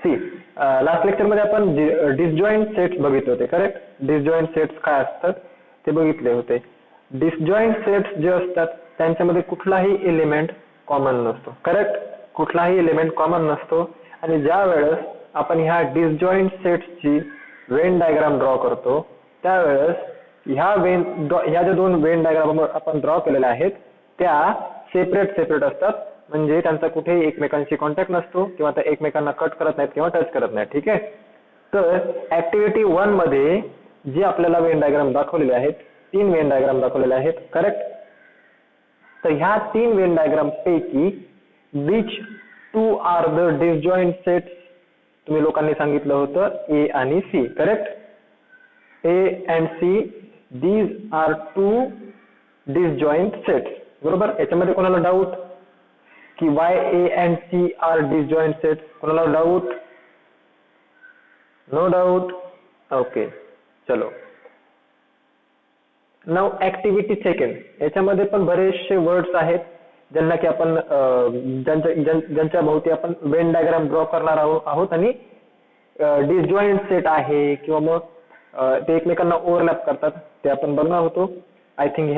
C last lecture मध्ये आपण disjoint sets बघितले होते, करेक्ट? डिसजॉइंट सेट्स काय असतात ते बघितले होते. डिसजॉइंट सेट्स जे असतात त्यांच्यामध्ये कुठलाही एलिमेंट कॉमन नसतो, करेक्ट? कुठलाही एलिमेंट कॉमन नसतो आणि ज्या वेळेस आपण ह्या डिसजॉइंट सेट्सची वेन डायग्राम ड्रॉ करतो त्यावेळेस ह्या ज्या दोन वेन डायग्राम आपण ड्रॉ केलेल्या आहेत त्या सेपरेट असतात, म्हणजे त्यांचा कुठेही एकमेकांशी कॉन्टॅक्ट नसतो किंवा त्या एकमेकांना कट करत नाहीत किंवा टच करत नाहीत. ठीक आहे. तर ऍक्टिव्हिटी 1 मध्ये जे आपल्याला वेन डायग्राम दाखवलेले आहेत 3 वेन डायग्राम दाखवलेले आहेत, करेक्ट? तर ह्या 3 वेन डायग्राम पैकी which 2 are the disjoint sets तुम्ही लोकांनी सांगितलं होतं ए आणि C, correct? A and C these are 2 disjoint sets, बरोबर? याच्यामध्ये कोणाला डाऊट की why A and C are disjoint sets? कोणाला डाऊट? No doubt. ओके, चलो. नाउ ऍक्टिव्हिटी सेकंड, याच्यामध्ये पण बरेचसे वर्ड्स आहेत ज्यांना की आपण ज्यांच्या भोवती आपण वेन डायग्राम ड्रॉ करणार आहोत आणि डिसजॉइंट सेट आहे किंवा मग ते एकमेकांना ओव्हरलॅप करतात ते आपण बघणार होतो. आय थिंक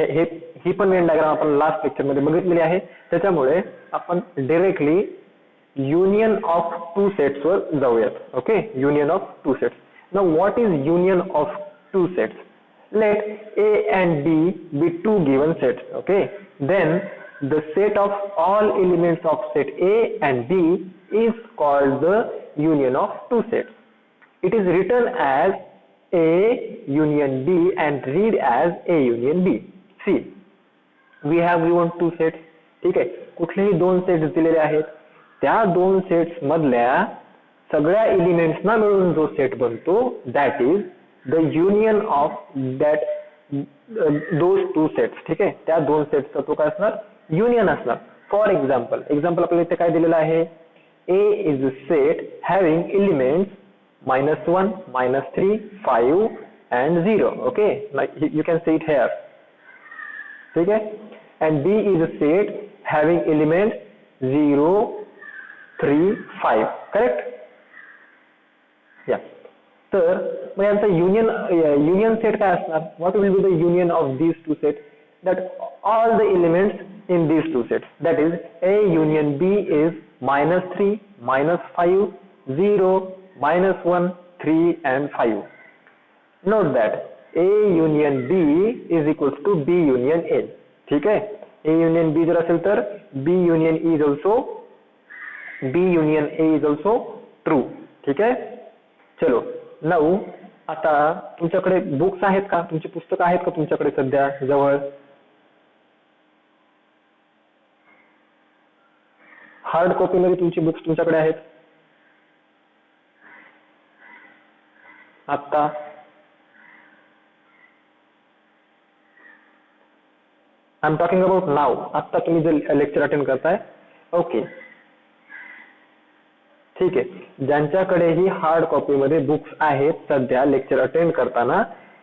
ही पण वेन डायग्राम आपण लास्ट लेक्चर मध्ये बघितलेली आहे. त्याच्यामुळे आपण डायरेक्टली युनियन ऑफ 2 सेट्स वर जाऊयात. Okay, union of 2 sets. Now what is union of 2 sets? Let A and B be 2 given sets. Okay, then the set of all elements of set A and B is called the union of 2 sets. It is written as A union B and read as A union B. See, we have given 2 sets. ठीक आहे, कुठलेही 2 sets दिलेले आहेत, त्या 2 sets मधल्या सगळ्या एलिमेंट्सना मिळून जो सेट बनतो that is the union of that those 2 sets. ठीक आहे, त्या 2 सेट्सचा तो काय असणार? युनियन असणार. फॉर एक्झाम्पल आपल्याला इथे काय दिलेलं आहे? A is a set having elements -1, -3, 5 and 0. Okay, like you can see it here. ठीक आहे, and B is a set having elements 0, 3, 5. Correct? Yeah. तर मग यांचा युनियन सेट काय असणार? What will be the union of these 2 sets? That all the elements in these 2 sets, that is A union B is -3, -5, 0, -1, 3 and 5. Note that A union B is equals to B union A. ठीक आहे, A union B जर असेल तर B union E is also B union A is also true. ठीक आहे, चलो. Now आता तुमच्याकडे बुक्स आहेत का? तुमची पुस्तकं आहेत का तुमच्याकडे सध्या जवळ? हार्ड कॉपी मध्ये तुमची बुक्स तुमच्याकडे आहेत आता? I am talking about now. आता तुम्ही जे लेक्चर अटेंड करताय. ओके, ठीक आहे. ज्यांच्याकडे ही हार्ड कॉपी मध्ये बुक्स आहेत सध्या लेक्चर अटेंड करताना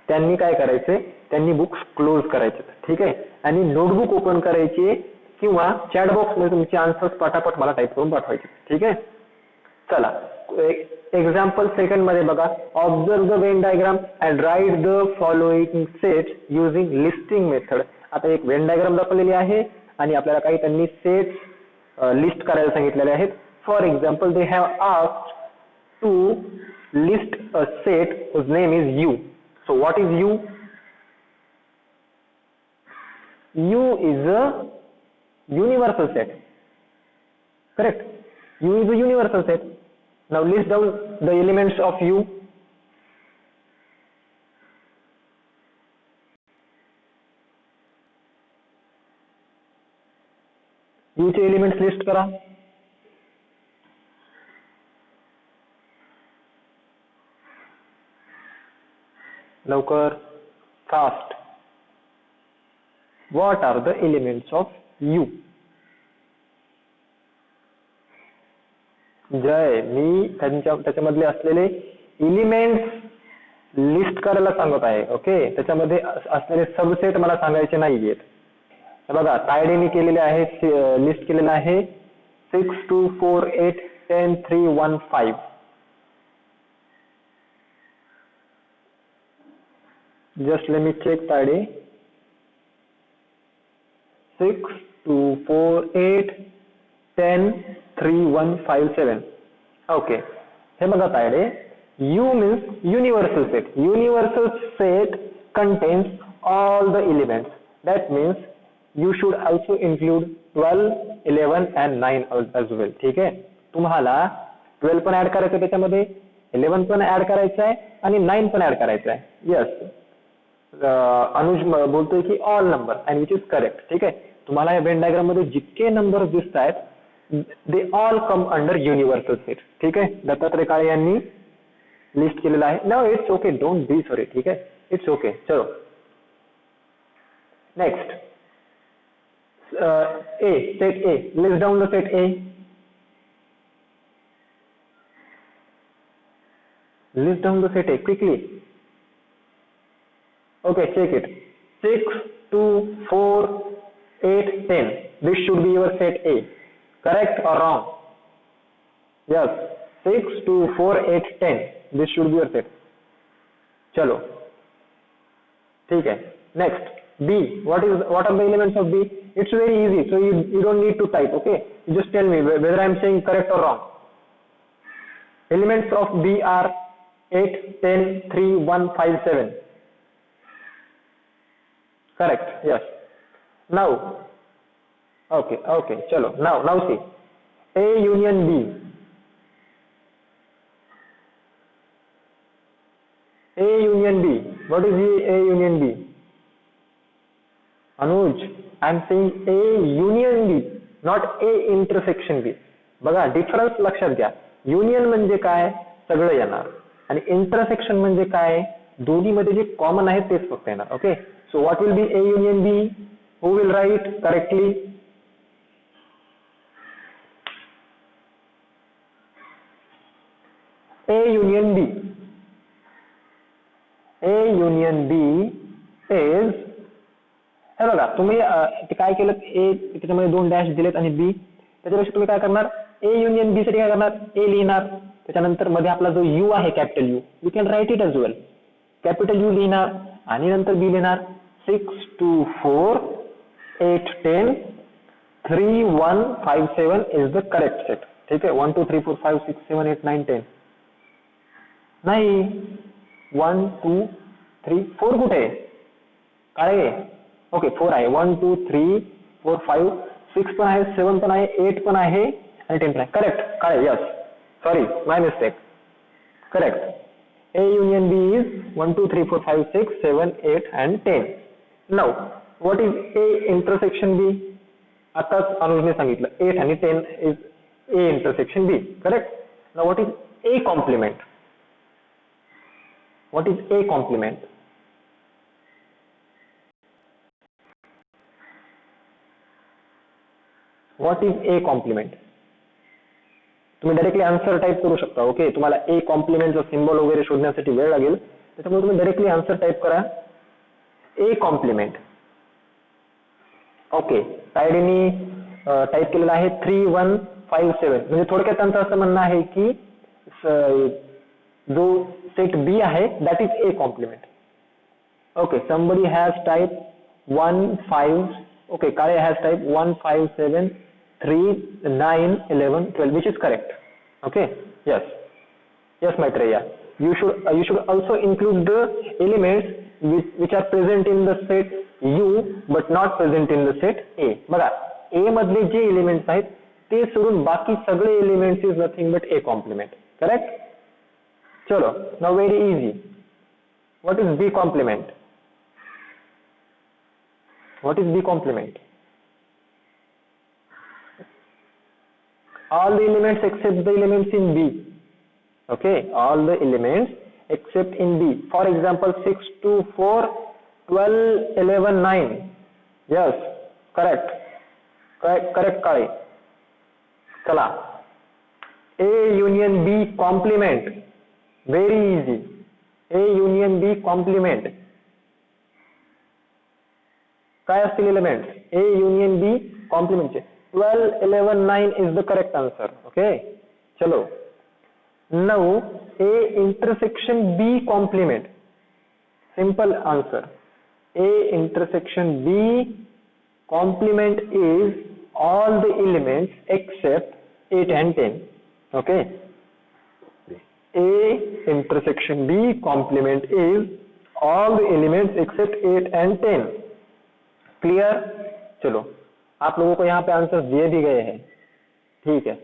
त्यांनी काय करायचे? त्यांनी बुक्स क्लोज करायचे. ठीक आहे, आणि नोटबुक ओपन करायची किंवा चॅट बॉक्स मध्ये तुमचे आन्सर्स पटापट मला टाइप करून पाठवायचे. ठीक आहे, चला. एक्झाम्पल सेकंड मध्ये बघा. Observe the Wien diagram and write the following sets using listing method. आता एक वेन डायग्राम दाखवलेली आहे आणि आपल्याला काही त्यांनी सेट्स लिस्ट करायला सांगितलेले आहेत. For example, they have asked to list a set whose name is U. So what is U? U is a universal set. Correct? U is a universal set. Now list down the elements of U. U चे elements list करा. लवकर, fast. What are the elements of U? Jay, मी त्याच्यामधले असलेले elements list करायला सांगत आहे. Okay, त्याच्यामध्ये असलेले सबसेट मला सांगायचे नाहीयेत. बघा, तायडेने केलेले आहे, लिस्ट केलेलं आहे 6, 2, 4, 8, 10, 3, 1, 5. Just let me check Tayde. 6 2 4 8 10 3 1 5 7. Okay. हे बघा Tayde, U means universal set. Universal set contains all the elements. That means you should also include 12, 11 and 9 as well. ठीक आहे. तुम्हाला 12 पण ऍड करायचं त्याच्यामध्ये, 11 पण ऍड करायचं आहे आणि 9 पण ऍड करायचं आहे. येस, अनुज बोलतोय की all number and which is correct. ठीक आहे. तुम्हाला या वेन डायग्राम मध्ये जितके नंबर दिसत आहेत they all come under universal set. ठीक आहे. दत्तात्रय काळे यांनी लिस्ट केलेलं आहे. No it's okay, don't be sorry. ठीक आहे, इट्स ओके. चलो next, A set A. List down the set A. List down the set A quickly. Okay, check it. 6, 2, 4, 8, 10. This should be your set A. Correct or wrong? Yes. 6, 2, 4, 8, 10. This should be your set. Chalo. ठीक है. Next, B. What are the elements of B? It's very easy. So you don't need to type. Okay. You just tell me whether I am saying correct or wrong. Elements of B are 8, 10, 3, 1, 5, 7. Correct. Yes. Now, okay. Chalo. Now see. A union B. A union B. What is A union B? Anuj, I am saying A union B, not A intersection B. बघा difference लक्षात घ्या. Union म्हणजे काय, सगळं येणार, आणि intersection म्हणजे काय, दोन्ही मध्ये जे कॉमन आहे तेच फक्त येणार. Okay. So what will be A union B? Who will write correctly? A union B. A union B is, हे बघा तुम्ही काय केलं, ए त्याच्यामध्ये 2 डॅश दिलेत आणि बी, त्याच्यापेक्षा तुम्ही काय करणार, ए युनियन बी साठी काय करणार, ए लिहिणार, त्याच्यानंतर मध्ये आपला जो यू आहे capital U, you can write it as well. Capital U लिहिणार आणि नंतर बी लिहिणार. 6, 2, 4, 8, 10, 3, 1, 5, 7 इज द करेक्ट सेट. ठीक आहे. 1 2 3 4 5 6 7 8 9 10. नाही, 1 2 3 4 कुठे आहे, काळे. ओके, 4 आहे. 1 2 3 4 5 6 पण आहे, 7 पण आहे, 8 पण आहे आणि 10 पण आहे. Correct Kale. Yes, sorry, my mistake. Correct. A union B is 1 2 3 4 5 6 7 8 and 10. Now what is A intersection B? आताच अनुजने सांगितलं 8 आणि 10 is A intersection B. Correct. Now what is A complement? What is A complement? What is A complement? तुम्ही directly answer type करू शकता. Okay. तुम्हाला ए कॉम्प्लिमेंटचा symbol वगैरे शोधण्यासाठी वेळ लागेल, त्याच्यामुळे तुम्ही डायरेक्टली आन्सर टाइप करा. A complement. ओके. तायडीनी टाइप केलेलं आहे 3 1 5 7. म्हणजे थोडक्यात त्यांचं असं म्हणणं आहे की जो सेट बी आहे that is A complement. Okay. Somebody has type 1 5. Okay. Kale has type 1 5 7 3 9 11 12, which is correct. Okay. Yes Maitreya, you should also include the elements which are present in the set U but not present in the set A. बघा A मधले जे elements आहेत ते सोडून बाकी सगळे elements is nothing but A complement. Correct. चलो, now very easy. What is B complement? What is B complement? All the elements except the elements in B. Okay, all the elements except in B. For example, 6 2 4 12 11 9. Yes, correct Kali. Chala. A union B complement. Very easy. A union B complement. काय असतील elements? A union B complement. 12 11 9 is the correct answer. Okay. Chalo. Now A intersection B complement. Simple answer. A intersection B complement is all the elements except 8 and 10. Okay. A intersection B complement is all the elements except 8 and 10. Clear? चलो आप लोगों को यहाँ पे answer दिए भी गए हैं, ठीक है।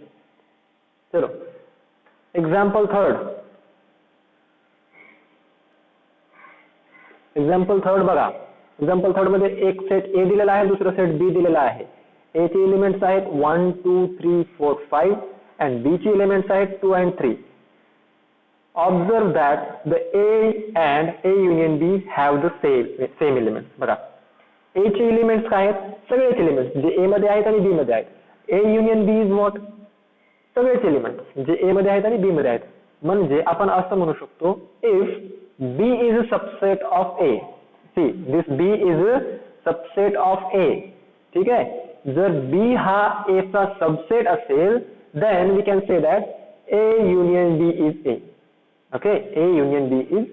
चलो एग्जाम्पल थर्ड बघा। एक्झाम्पल थर्ड मध्ये एक सेट ए दिलेला आहे, दुसरा सेट बी दिलेला आहे। ए चे एलिमेंट्स आहेत 1 2 3 4 5 and बी चे एलिमेंट्स आहेत 2 and 3. Observe that the A and A union B have the same elements. बघा A चे एलिमेंट्स काय आहेत? सगळेच एलिमेंट्स जे A मध्ये आहेत आणि B मध्ये आहेत. A union B is what? सगळेच एलिमेंट्स जे A मध्ये आहेत आणि B मध्ये आहेत. म्हणजे आपण असं म्हणू शकतो if B is a subset of A. See, this B is a subset of A. ठीक आहे? जर B हा A चा सबसेट असेल then we can say that A union B is A. Okay, A union B is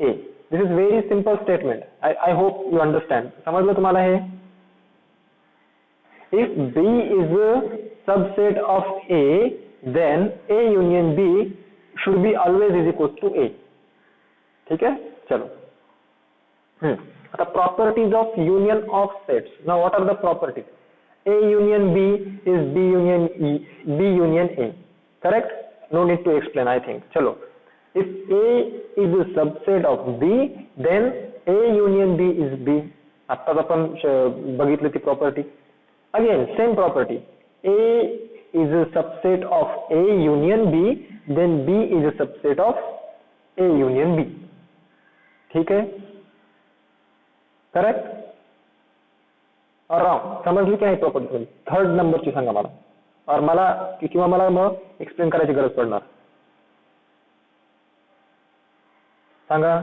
A. This is very simple statement. I hope you understand. समजलं तुम्हाला हे? If B is a subset of A, then A union B should be always is equal to A. ठीक है? चलो. आता properties of union of sets. Now what are the properties? A union B is B union A. Correct? No need to explain, I think. चलो. If A is a subset of B, then A union B is B. आत्ताच आपण बघितली ती property. Again, same property. A is a subset of A union B, then B is a subset of A union B. ठीक है? Correct और wrong? समजली काय property? Third नंबरची सांगा मला, और मला किंवा मला मग एक्सप्लेन करायची गरज पडणार. सांगा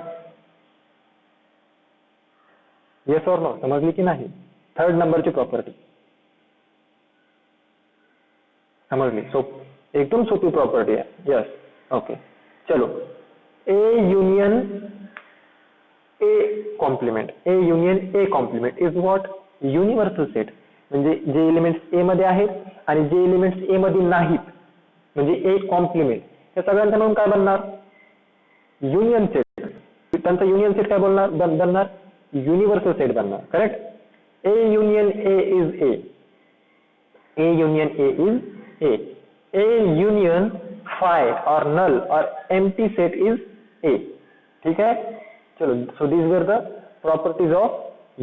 येस और नो, समजली की नाही? थर्ड नंबरची प्रॉपर्टी समजली? एकदम सोपी प्रॉपर्टी आहे. Yes, okay. चलो, A union A complement. A union A complement is what? Universal set. म्हणजे जे एलिमेंट्स ए मध्ये आहेत आणि जे एलिमेंट्स ए मध्ये नाहीत, म्हणजे ए कॉम्प्लिमेंट, या सगळ्यांचा मिळून काय बनणार? Union set. त्यांचा युनियन सेट काय बनणार? युनिव्हर्सल सेट बनणार. Correct? A union A is a. A union A is a. A union five और नल और एम्प्टी सेट इज ए. ठीक है? चलो, so these were the properties of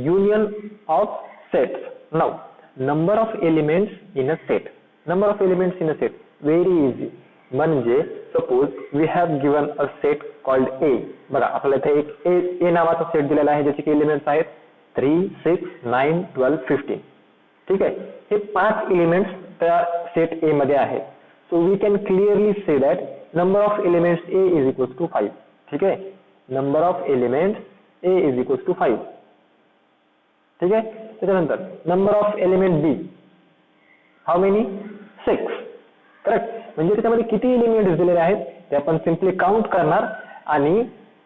union of sets. Now, number of elements in a set. Number of elements in a set, very easy. म्हणजे suppose we have given a set called A. बघा आपल्याला इथे एक A नावाचा set दिलेला आहे ज्याचे elements आहेत 3 6 9 12 15. ठीक आहे? हे 5 एलिमेंट्स त्या सेट A मध्ये आहेत. So we can clearly say that number of elements A is equals to 5. ठीक आहे? Number of elements A is equals to 5. ठीक आहे? त्याच्यानंतर number of element B, how many? 6. Correct? म्हणजे त्याच्यामध्ये किती एलिमेंट्स दिलेले आहेत ते आपण सिम्पली काउंट करणार आणि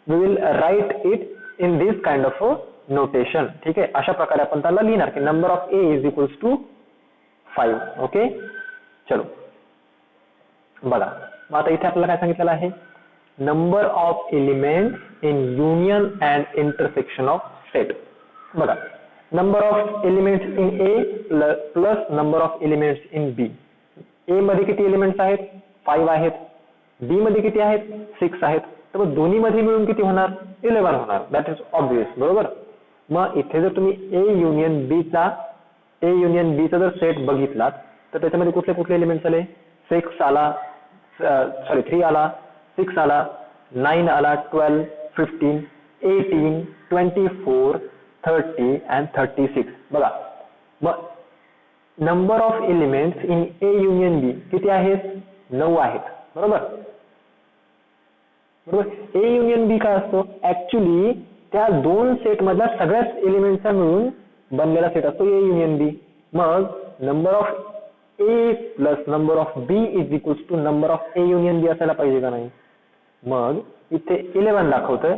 we will write it in this kind of notation. ठीक आहे? अशा प्रकारे आपण त्याला लिहिणार की number of A is equals to 5. Okay. चलो बघा, मग आता इथे आपल्याला काय सांगितलेलं आहे? Number of elements in union and intersection of set. बघा, number of elements in A plus number of elements in B. A मध्ये किती एलिमेंट्स आहेत? 5 आहेत. बी मध्ये किती आहेत? 6 आहेत. तर मग दोन्ही मध्ये मिळून किती होणार? 11 होणार. That is obvious. बरोबर? मग इथे जर तुम्ही ए युनियन बी चा जर सेट बघितलात तर त्याच्यामध्ये कुठले कुठले एलिमेंट्स आले? 6 आला, 3 आला, 6 आला, 9 आला, 12, 15, 18, 24, 30 and 36. बघा, मग number of elements in A union B किती आहेत? 9 आहेत. बरोबर? ए युनियन बी काय असतो? ऍक्च्युली त्या दोन सेट मधल्या सगळ्याच एलिमेंट्सचा मिळून बनलेला सेट असतो ए युनियन बी. मग number of A plus number of B is equals to number of A union B असायला पाहिजे का नाही? मग इथे 11 दाखवतोय,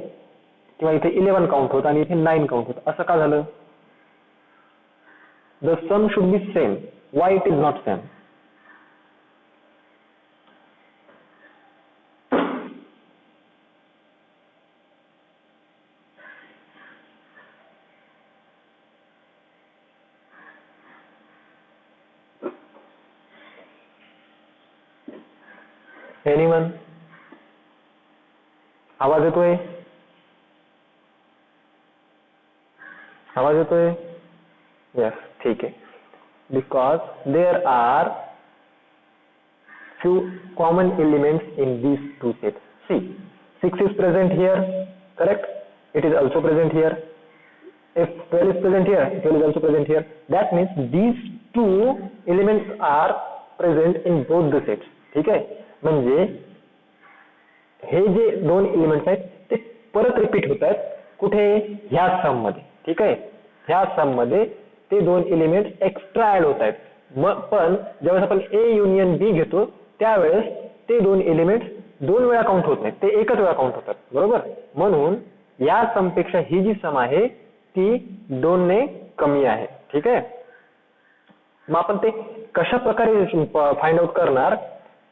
किंवा इथे 11 काउंट होत आणि इथे 9 काउंट होत, असं का झालं? The sum should be same. Why it is not same? Anyone? आवाज येतोय? आवाज येतोय? यस, ठीक आहे. Because there are few common elements in these two sets. See, 6 is present here, correct? It is also present here. If 12 is present here, 12 is also present here. That means these two elements are present in both the sets. ठीक आहे? म्हणजे हे जे दोन elements आहेत ते परत repeat होत आहेत कुठे? ह्या सम मध्ये. ठीक आहे? ह्या सम मध्ये ते दोन एलिमेंट्स एक्स्ट्रा ऍड होत आहेत. पण ज्यावेळेस आपण ए युनियन बी घेतो त्यावेळेस ते दोन एलिमेंट्स दोन वेळा काउंट होत नाहीत, ते एकच वेळा काउंट होतात. बरोबर? म्हणून या सम पेक्षा ही जी सम आहे ती 2 ने कमी आहे. ठीक आहे? मग आपण ते कशा प्रकारे फाइंड आउट करणार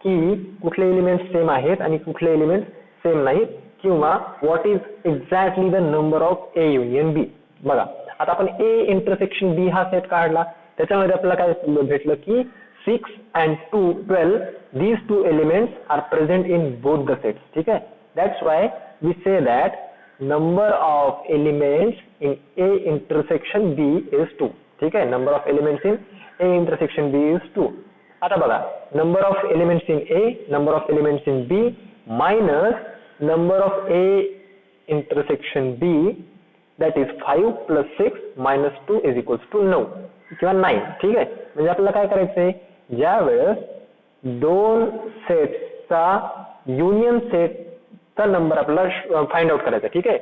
की कुठले एलिमेंट्स सेम आहेत आणि कुठले एलिमेंट्स सेम नाहीत, किंवा what is exactly the number of A union B? बघा, आता आपण ए इंटरसेक्शन बी हा सेट काढला, त्याच्यामध्ये आपल्याला काय भेटलं की 6 and 12 these two elements are present in both the sets. ठीक आहे? That's why we say that number of elements in A intersection B is 2. ठीक आहे? number of elements in A intersection B is 2. आता बघा, number of elements in A, number of elements in B minus number of A intersection B, that is 5 plus 6 minus 2 is equals to 9 किंवा 9. ठीक आहे? म्हणजे आपल्याला काय करायचंय, ज्या वेळेस दोन सेट्सचा युनियन सेटचा नंबर आपल्याला फाइंड आउट करायचा. ठीक आहे?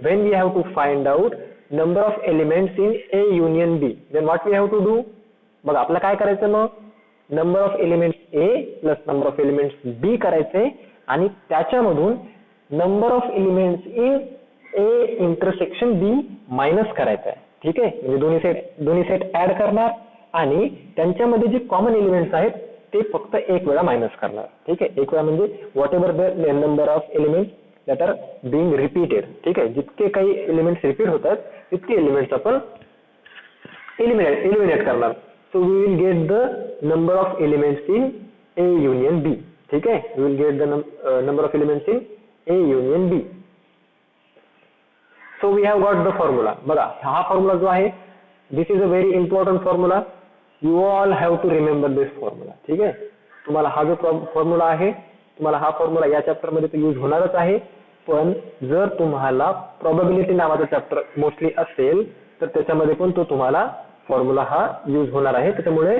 When we have to find out number of elements in A union B, then what we have to do? बघा, आपल्याला काय करायचं, मग number of elements A plus number of elements B करायचे आणि त्याच्यामधून number of elements in A intersection B minus करायचं आहे. ठीक आहे? म्हणजे दोन्ही सेट ऍड करणार आणि त्यांच्यामध्ये जे कॉमन एलिमेंट्स आहेत ते फक्त एक वेळा मायनस करणार. ठीक आहे? एक वेळा म्हणजे what ever the number of elements that are being repeated. ठीक आहे? जितके काही एलिमेंट्स रिपीट होतात तितके एलिमेंट्स आपण एलिमिनेट करणार. So we will get the number of elements in A union B. ठीक आहे? We will get the number of elements in A union B. So we have got the formula. बघा, हा formula जो आहे, this is a very important formula. You all have to remember this formula. ठीक आहे? तुम्हाला हा जो formula आहे, तुम्हाला हा फॉर्म्युला या चॅप्टर मध्ये तो यूज होणारच आहे. पण जर तुम्हाला प्रोबॅबिलिटी नावाचा चॅप्टर मोस्टली असेल तर त्याच्यामध्ये पण तो तुम्हाला फॉर्म्युला हा यूज होणार आहे. त्याच्यामुळे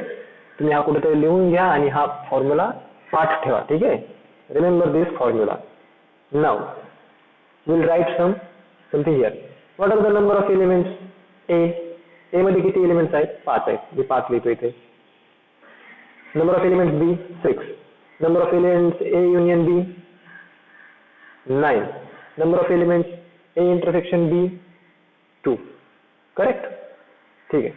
तुम्ही हा कुठेतरी लिहून घ्या आणि हा फॉर्म्युला पाठ ठेवा. ठीक आहे? Remember this formula. Now will write something here. What are the number of elements? A मध्ये किती एलिमेंट्स आहेत? 5 आहेत. मी 5 लिहितो इथे. Number of elements B 6. Number of elements A union B 9. Number of elements A intersection B 2. Correct? ठीक आहे.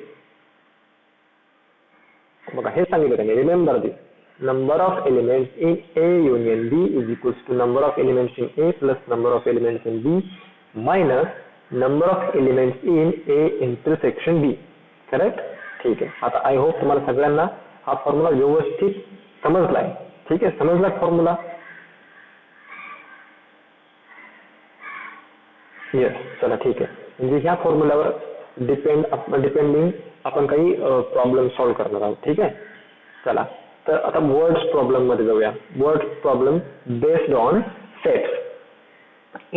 बघा, हे सांगितलं त्यांनी. Remember this. Number of elements in A union B is equals to number of elements in A plus number of elements in B minus number of elements in A intersection B. Correct? ठीक आहे. आता I hope तुम्हाला सगळ्यांना हा formula व्यवस्थित समजलाय. ठीक आहे? समजला फॉर्म्युला? येस. चला, ठीक आहे. म्हणजे ह्या फॉर्म्युलावर डिपेंडिंग आपण काही प्रॉब्लेम सॉल्व्ह करणार आहोत. ठीक आहे? चला, तर आता वर्ड्स प्रॉब्लेम मध्ये जाऊया. Words problem based on sets.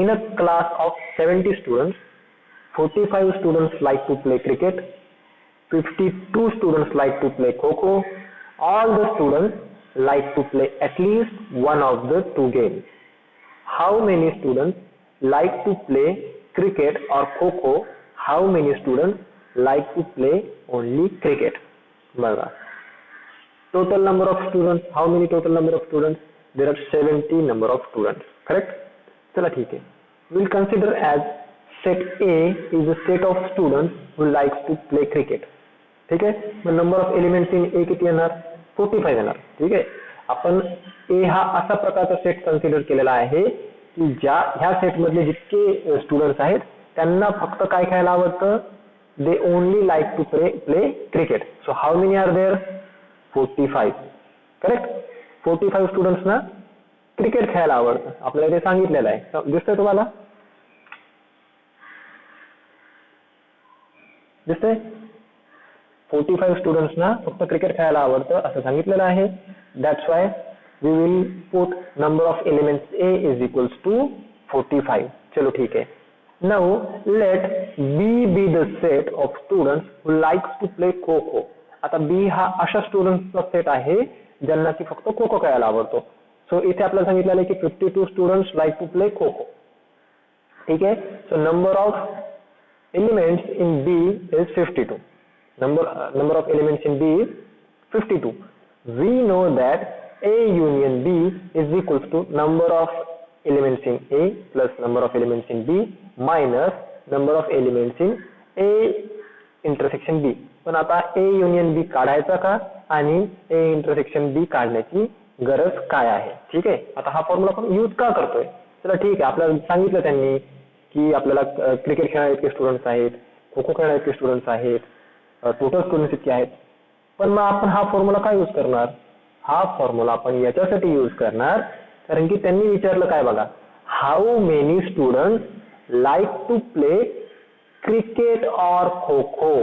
In a class of 70 students, 45 students like to play cricket, 52 students like to play kho-kho. All the students like to play at least one of the two games. How many students like to play cricket or kho-kho? How many students like to play only cricket? बघा, total number of students. How many total number of students? There are 70 number of students. Correct? चला, ठीक आहे. Will consider as set A is a set of students who likes to play cricket. ठीक आहे. मग number of elements in A किती येणार? 45 येणार. ठीक आहे. आपण ए हा असा प्रकारचा सेट कन्सिडर केलेला आहे की ह्या सेट मधले जितके स्टुडंट्स आहेत त्यांना फक्त काय खेळायला आवडतं? They only like to play cricket. So how many are there? 45. Correct. 45 स्टुडंट्सना क्रिकेट खेळायला आवडतं. आपल्याला ते सांगितलेलं आहे. दिसतंय तुम्हाला? दिसतंय? 45 स्टुडंट्सना फक्त क्रिकेट खेळायला आवडतं असं सांगितलेलं आहे. That's why we will put number of elements A is equals to 45. चलो ठीक आहे. Now let B be the set of students who likes to play kho kho. आता B हा अशा स्टुडंट्सचा सेट आहे ज्यांना की फक्त खो-खो खेळायला आवडतो. सो इथे आपल्याला सांगितलेलं आहे की 52 students like to play kho-kho. ठीक आहे. So number of elements in B is 52. Number of elements in B is 52. We know that A union B is equals to number of elements in A plus number of elements in B minus number of elements in A intersection B. पण आता A union B काढायचा का आणि A intersection B काढण्याची गरज काय आहे? ठीक आहे. आता हा फॉर्म्युला आपण यूज का करतोय? चला ठीक आहे. आपल्याला सांगितलं त्यांनी की आपल्याला क्रिकेट खेळणारे इतके स्टुडंट्स आहेत, खो खो खेळणारे इतके स्टुडंट्स आहेत, टोटल स्टुडंट्स इतके आहेत. पण मग आपण हा फॉर्म्युला काय यूज करणार? हा फॉर्म्युला आपण याच्यासाठी यूज करणार कारण की त्यांनी विचारलं काय बघा, how many students like to play cricket और खो खो.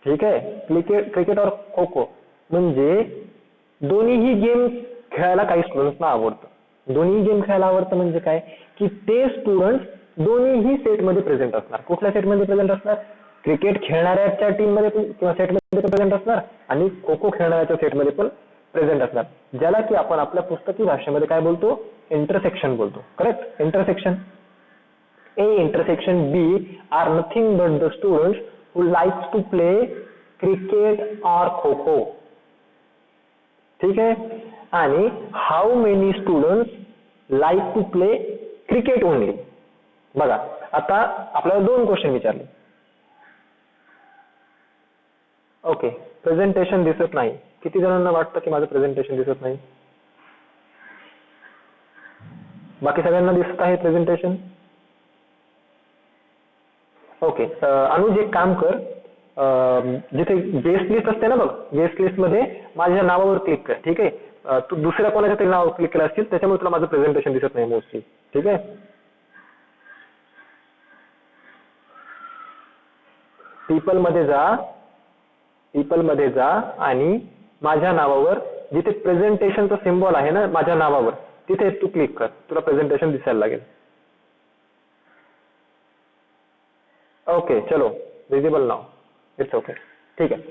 ठीक आहे. क्रिकेट और खो खो म्हणजे दोन्हीही गेम खेळायला काही स्टुडंट्सना आवडतं. दोन्ही गेम खेळायला आवडतं म्हणजे काय की ते स्टुडंट्स दोन्हीही सेटमध्ये प्रेझेंट असणार. कुठल्या सेटमध्ये प्रेझेंट असणार? क्रिकेट खेळणाऱ्याच्या टीममध्ये किंवा सेटमध्ये प्रेझेंट असणार आणि खो खो खेळणाऱ्याच्या सेटमध्ये पण प्रेझेंट असणार, ज्याला की आपण आपल्या पुस्तकी भाषेमध्ये काय बोलतो? इंटरसेक्शन बोलतो. Correct. Intersection. A intersection B are nothing but the students who likes to play cricket or kho-kho. ठीक आहे. आणि how many students like to play cricket only. बघा आता आपल्याला दोन क्वेश्चन विचारले. ओके. प्रेझेंटेशन दिसत नाही. किती जणांना वाटतं की माझं प्रेझेंटेशन दिसत नाही? बाकी सगळ्यांना दिसत आहे प्रेझेंटेशन? ओके. अनुज एक काम कर, जिथे गेस्ट लिस्ट असते ना बघ, गेस्ट लिस्ट मध्ये माझ्या नावावर क्लिक कर. ठीक आहे. तू दुसऱ्या कोणाच्या तरी नावावर क्लिक केलं असतील त्याच्यामुळे तुला माझं प्रेझेंटेशन दिसत नाही मोस्टली. ठीक आहे. पीपल मध्ये जा आणि माझ्या नावावर जिथे प्रेझेंटेशनचा सिम्बॉल आहे ना माझ्या नावावर तिथे तू क्लिक कर. तुला प्रेझेंटेशन दिसायला लागेल. ओके. चलो विजिबल नाव. It's okay. ठीक आहे.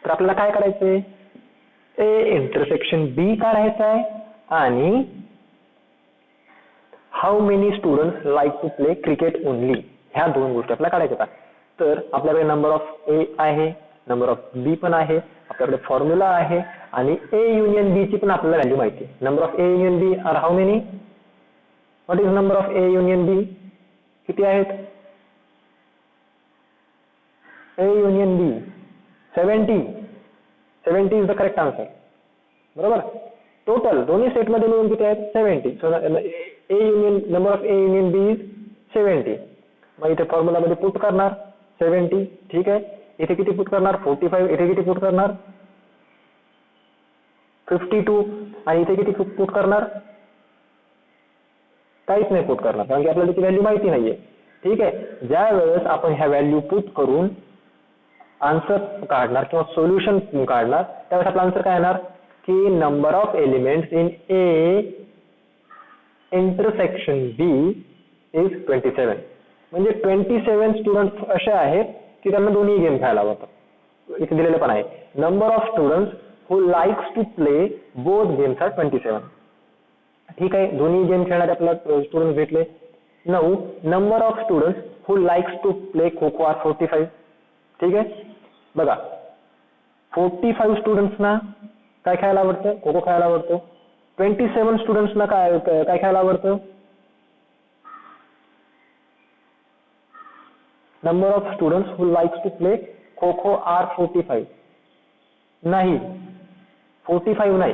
तर आपल्याला काय करायचंय? ए इंटरसेक्शन बी काढायचं आहे आणि how many students like to play cricket only, ह्या दोन गोष्टी आपल्याला काढायच्या. तर आपल्याकडे नंबर ऑफ ए आहे, नंबर ऑफ बी पण आहे, आपल्याकडे फॉर्म्युला आहे आणि ए युनियन बी ची पण आपल्याला व्हॅल्यू माहिती आहे. Number of A union B are how many? What is number of A union B? किती आहेत? A union B 70. 70 is the correct answer. बरोबर. टोटल दोन्ही सेट मध्ये मिळून किती आहेत? 70. So A union number of A union B is 70. मग इथे फॉर्म्युला मध्ये पुट करणार 70. ठीक आहे. इथे किती पुट करणार? 45. इथे किती पुट करणार? 52. आणि इथे किती पुट करणार? काहीच नाही पुट करणार कारण की आपल्याला त्याची व्हॅल्यू माहिती नाहीये. ठीक आहे. ज्या वेळेस आपण ह्या व्हॅल्यू पुट करून आन्सर काढणार किंवा सोल्युशन काढणार त्यावेळेस आपला आन्सर काय येणार की number of elements in A intersection B is 27. म्हणजे 27 स्टुडंट असे आहेत की त्यांना दोन्ही गेम खेळायला आवडतात. इथे दिलेलं पण आहे number of students who likes to play both games are 27. ठीक आहे. दोन्ही गेम खेळणारे आपल्याला स्टुडंट भेटले. Now number of students who likes to play kho kho are 45. ठीक आहे. बघा 45 स्टुडंट्सना काय खेळायला आवडतं? खो खो खेळायला आवडतो. 27 स्टुडंट्सना काय खेळायला आवडतं? Number of students who likes to play kho kho are 45. नाही, 45 नाही.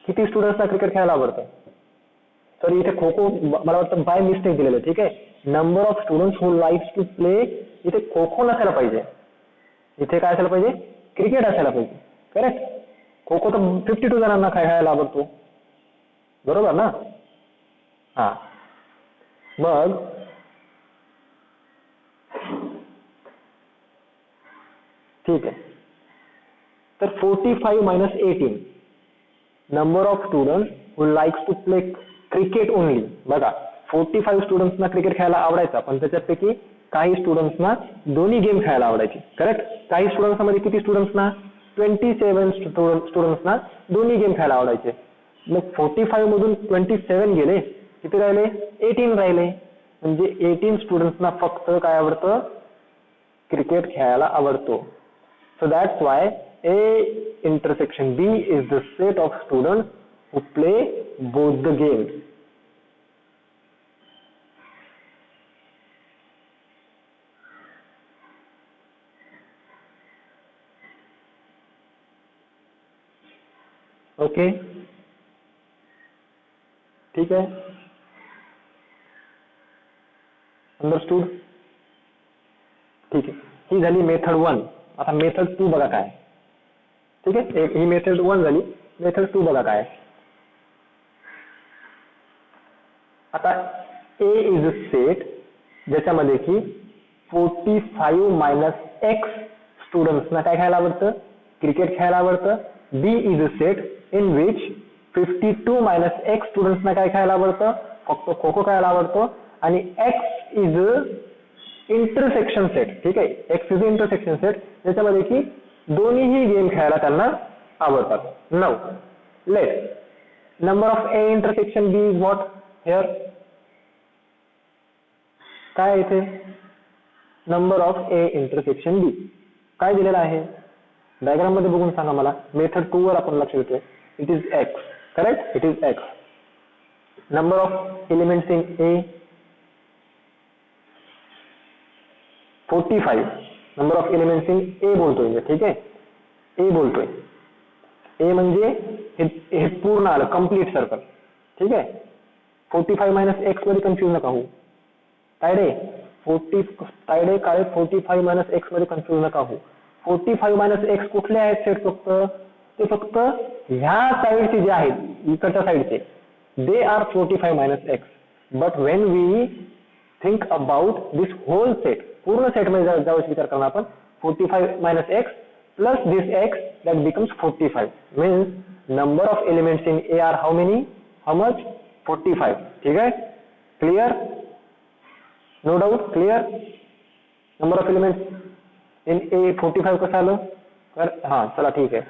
किती स्टुडंट्सना क्रिकेट खेळायला आवडतं? सॉरी, इथे खो खो मला वाटतं बाय मिस्टेक दिलेलं आहे. ठीक आहे, number of students who likes to play, इथे खो खो नसायला पाहिजे, इथे काय असायला पाहिजे? क्रिकेट असायला पाहिजे. करेक्ट. खो खो तर 52 जणांना खेळायला आवडतो, बरोबर ना? हा, मग ठीक आहे. तर 45 minus 18, number of students who likes to play cricket only. बघा, 45 स्टुडंट्सना क्रिकेट खेळायला आवडायचा, पण त्याच्यापैकी काही स्टुडंट्सना दोन्ही गेम खेळायला आवडायचे. करेक्ट. काही स्टुडंट्समध्ये किती स्टुडंट्सना? 27 स्टुडंट्सना दोन्ही गेम खेळायला आवडायचे. मग 45 मधून 27 गेले, किती राहिले? 18 राहिले. म्हणजे 18 स्टुडंट्सना फक्त काय आवडतं? क्रिकेट खेळायला आवडतो. So that's Y A intersection B is the set of students who play both the games. Okay, ठीक आहे. अंडरस्टूड. ठीक आहे, ही झाली मेथड 1. आता मेथड 2 बघा काय. ठीक आहे, ही मेथड 1 झाली. मेथड 2 बघा काय. आता A इज अ सेट ज्याच्यामध्ये की 45 मायनस एक्स स्टुडंट्सना काय खेळायला आवडतं? क्रिकेट खेळायला आवडतं. B is a set in which 52 minus X स्टुडंट्सना काय खेळायला आवडतं? फक्त खो खो खेळायला आवडतो. आणि X is a intersection set. ठीक आहे, X is a intersection set ज्याच्यामध्ये की दोन्हीही गेम खेळायला त्यांना आवडतात. Now let number of A intersection B is what here? काय इथे? Number of A intersection B काय दिलेलं आहे? डायग्राम मध्ये बघून सांगा मला. मेथड 2 वर आपण लक्ष देतोय. It is X. Correct, it is X. Number of elements in A 45. Number of elements in A बोलतोय. ठीक आहे, A बोलतोय. A म्हणजे हे पूर्ण आलं, कम्प्लीट सर्कल. ठीक आहे. 45 मायनस एक्स मध्ये कन्फ्युज नका होऊ. तायडे 45 मायनस एक्स मध्ये कन्फ्युज नका होऊ. 45 मायनस एक्स कुठले आहेत सेट? फक्त ते फक्त ह्या साईडचे जे आहेत, इकडच्या साईडचे, they are 45 minus X. But when we think about this whole set, पूर्ण सेट मध्ये जाऊच विचार करणार आपण, 45 minus X plus this x, that becomes 45. Means number of elements in A are how many? How much? 45. ठीक है? Clear? No doubt? Clear? Number of elements in A 45 कसं आलं? हाँ, चला ठीक है.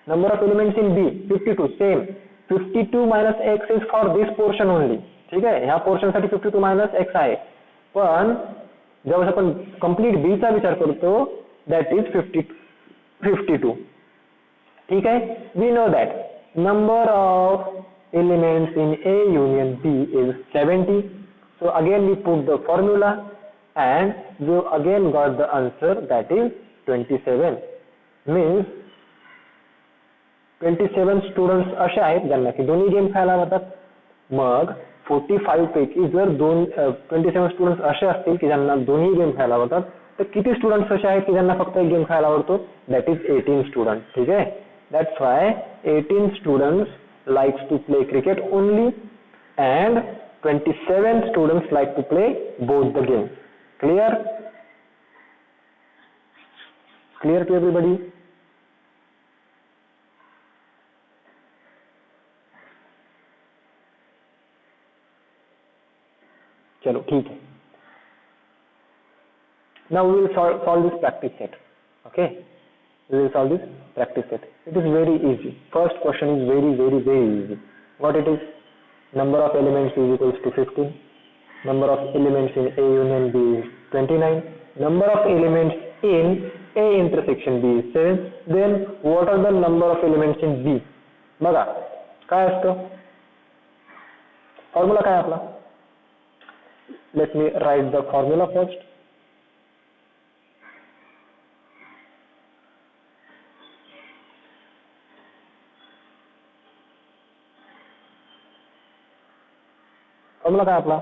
Number of elements in B 52. Same. 52 minus x is for this portion only. ठीक है? ह्या पोर्शन साठी 52 minus x आहे. पण जेव्हा आपण कंप्लीट B चा विचार करतो, that is 52. ठीक है? We know that number of elements in A union B is 70. So again we put the formula and we again got the answer, that is 27. Means 27 students असे आहेत ज्यांना की दोन्ही गेम खेळायला आवडतात. मग 45 पैकी जर 27 स्टुडंट्स असे असतील की ज्यांना दोन्ही गेम खेळायला आवडतात, तर किती स्टुडंट्स असे आहेत की ज्यांना फक्त एक गेम खेळायला आवडतो? That is 18 student. ठीक आहे. That's why 18 students likes to play cricket only and 27 students like to play both the game. Clear? Clear to everybody? चलो ठीक है. Now we will solve this practice set. Okay, we will solve this practice set. It is very easy. First question is very easy. What it is? Number of elements is equals to 15. Number of elements in A union B is 29. Number of elements in A intersection B is 7. Then what are the number of elements in B? बघा काय असतं? Formula काय आपला? Let me write the formula first. Formula काय आपला,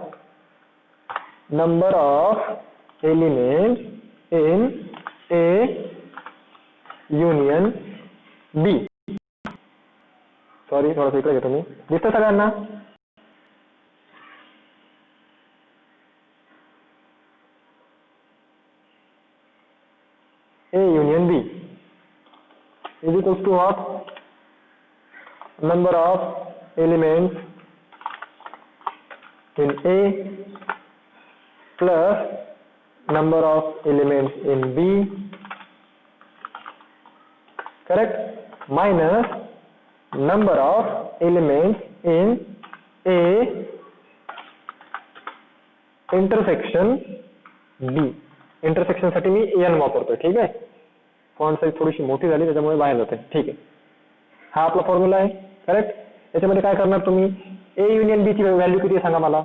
number of elements in A union B. Sorry थोडंसं इकडे घेतो मी, दिसतं सगळ्यांना? A union B is equals to what? Number of elements in A plus number of elements in B, correct, minus number of elements in A intersection B. Intersection साठी मी n वापरतोय, ठीक आहे. Font size थोडीशी मोठी झाली त्याच्यामुळे बाहेर जाते, ठीक आहे. हा आपला फॉर्म्युला आहे, करेक्ट. याच्यामध्ये काय करणार तुम्ही, ए युनियन बी ची व्हॅल्यू किती आहे सांगा मला.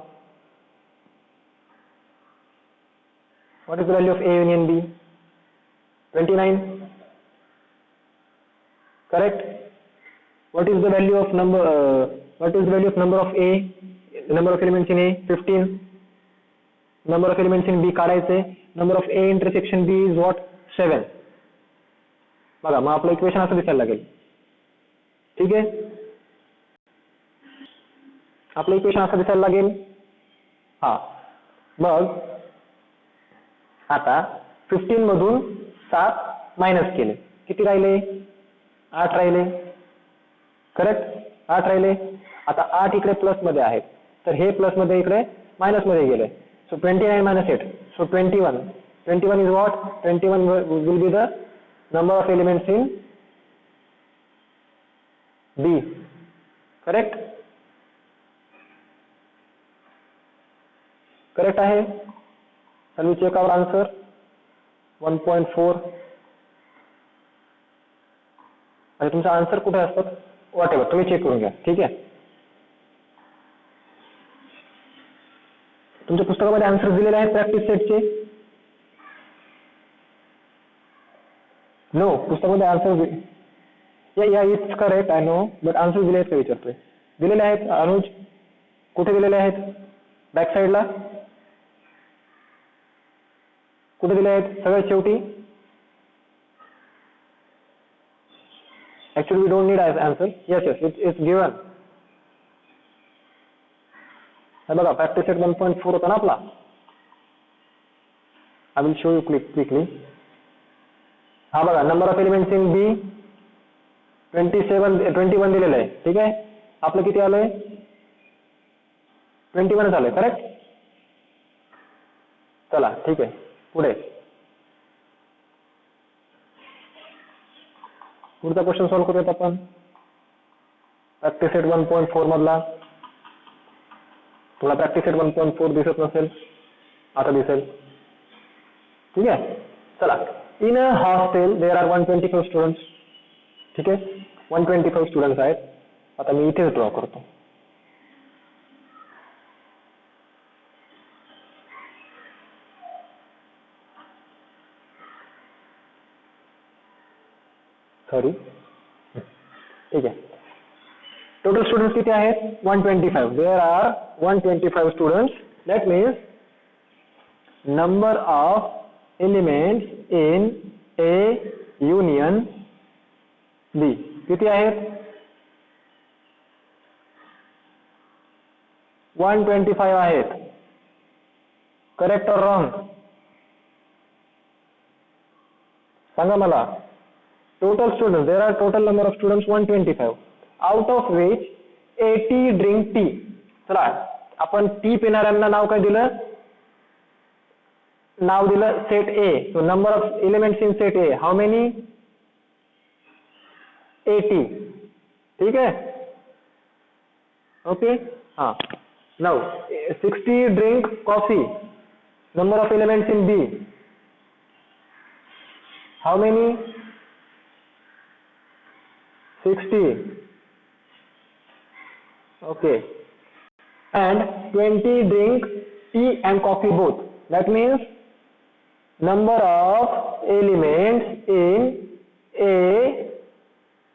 What is the value of A union B? 29, correct. What is the value of number of A, number of elements in A? 15. Number of elements in B काढायचे, number of A intersection B is what? 7. बघा मग आपलं equation असं दिसायला लागेल, ठीक आहे. आपलं इक्वेशन असं दिसायला लागेल. हा मग आता 15 मधून 7 मायनस केले, किती राहिले? 8 राहिले, करेक्ट. 8 राहिले. आता 8 इकडे प्लस मध्ये आहेत, तर हे प्लस मध्ये इकडे मायनस मध्ये गेले. So 29 minus 8. So 21. 21 is what? 21 will be the number of elements in B. Correct? Correct आहे? Shall we check our answer? 1.4. आणि तुमचा आन्सर कुठे असतात? Whatever, तुम्ही चेक करून घ्या, ठीक आहे. तुमच्या पुस्तकामध्ये आन्सर दिलेले आहेत प्रॅक्टिस सेटचे? नो, पुस्तकामध्ये आन्सर या it's correct, I know, but answer दिले आहेत का विचारतोय? दिलेले आहेत अनुज, कुठे दिलेले आहेत? बॅक साईडला कुठे दिले आहेत? सगळ्यात शेवटी. Actually we don't need answer. Yes it's given. हे बघा प्रॅक्टिस सेट 1.4 होता ना आपला. I will show you quickly. हा बघा number of elements in B 21 दिलेलं आहे, ठीक आहे. आपलं किती आलंय? 21 आलंय, करेक्ट. चला ठीक आहे, पुढे पुढचा क्वेश्चन सॉल्व्ह करूयात आपण. प्रॅक्टिस सेट 1.4 मधला. तुला प्रॅक्टिस सेट 1.4 दिसत नसेल, आता दिसेल, ठीक आहे. चला, in a hostel there are 125 students, ठीक आहे. 125 स्टुडंट्स आहेत. आता मी इथेच ड्रॉ करतो. सॉरी, ठीक आहे. टोटल स्टुडंट्स किती आहेत? 125. There are 125 students. That means number of elements in A union B किती आहेत? 125 आहेत. करेक्ट और रॉंग? सांगा मला. Total students, there are total number of students 125. Out of which 80 drink tea. चला, आपण टी पिणाऱ्यांना नाव काय दिलं? नाव दिलं set A. So number of elements in set A how many? 80. ठीक है, ओके. हाँ, now 60 drink coffee. Number of elements in B how many? 60. Okay, and 20 drink tea and coffee both. That means number of elements in A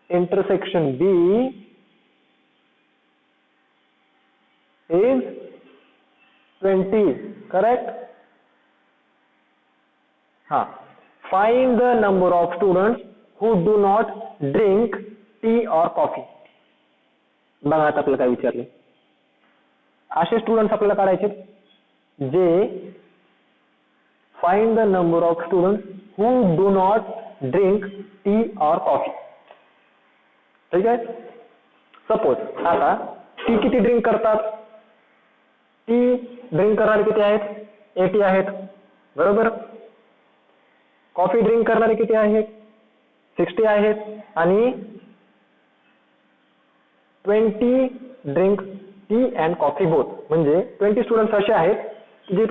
intersection B is 20, correct. हा, find the number of students who do not drink tea और coffee. बघा आता आपल्याला काय विचारले. असे students आपल्याला काढायचे जे find the number of students who do not drink tea और कॉफी. ठीक आहे. सपोज आता टी किती ड्रिंक करतात. टी ड्रिंक करणारे किती आहेत. 80 आहेत, बरोबर. कॉफी ड्रिंक करणारे किती आहेत. 60 आहेत. आणि 20 drink tea and coffee both. म्हणजे 20 स्टुडंट्स असे आहेत की जे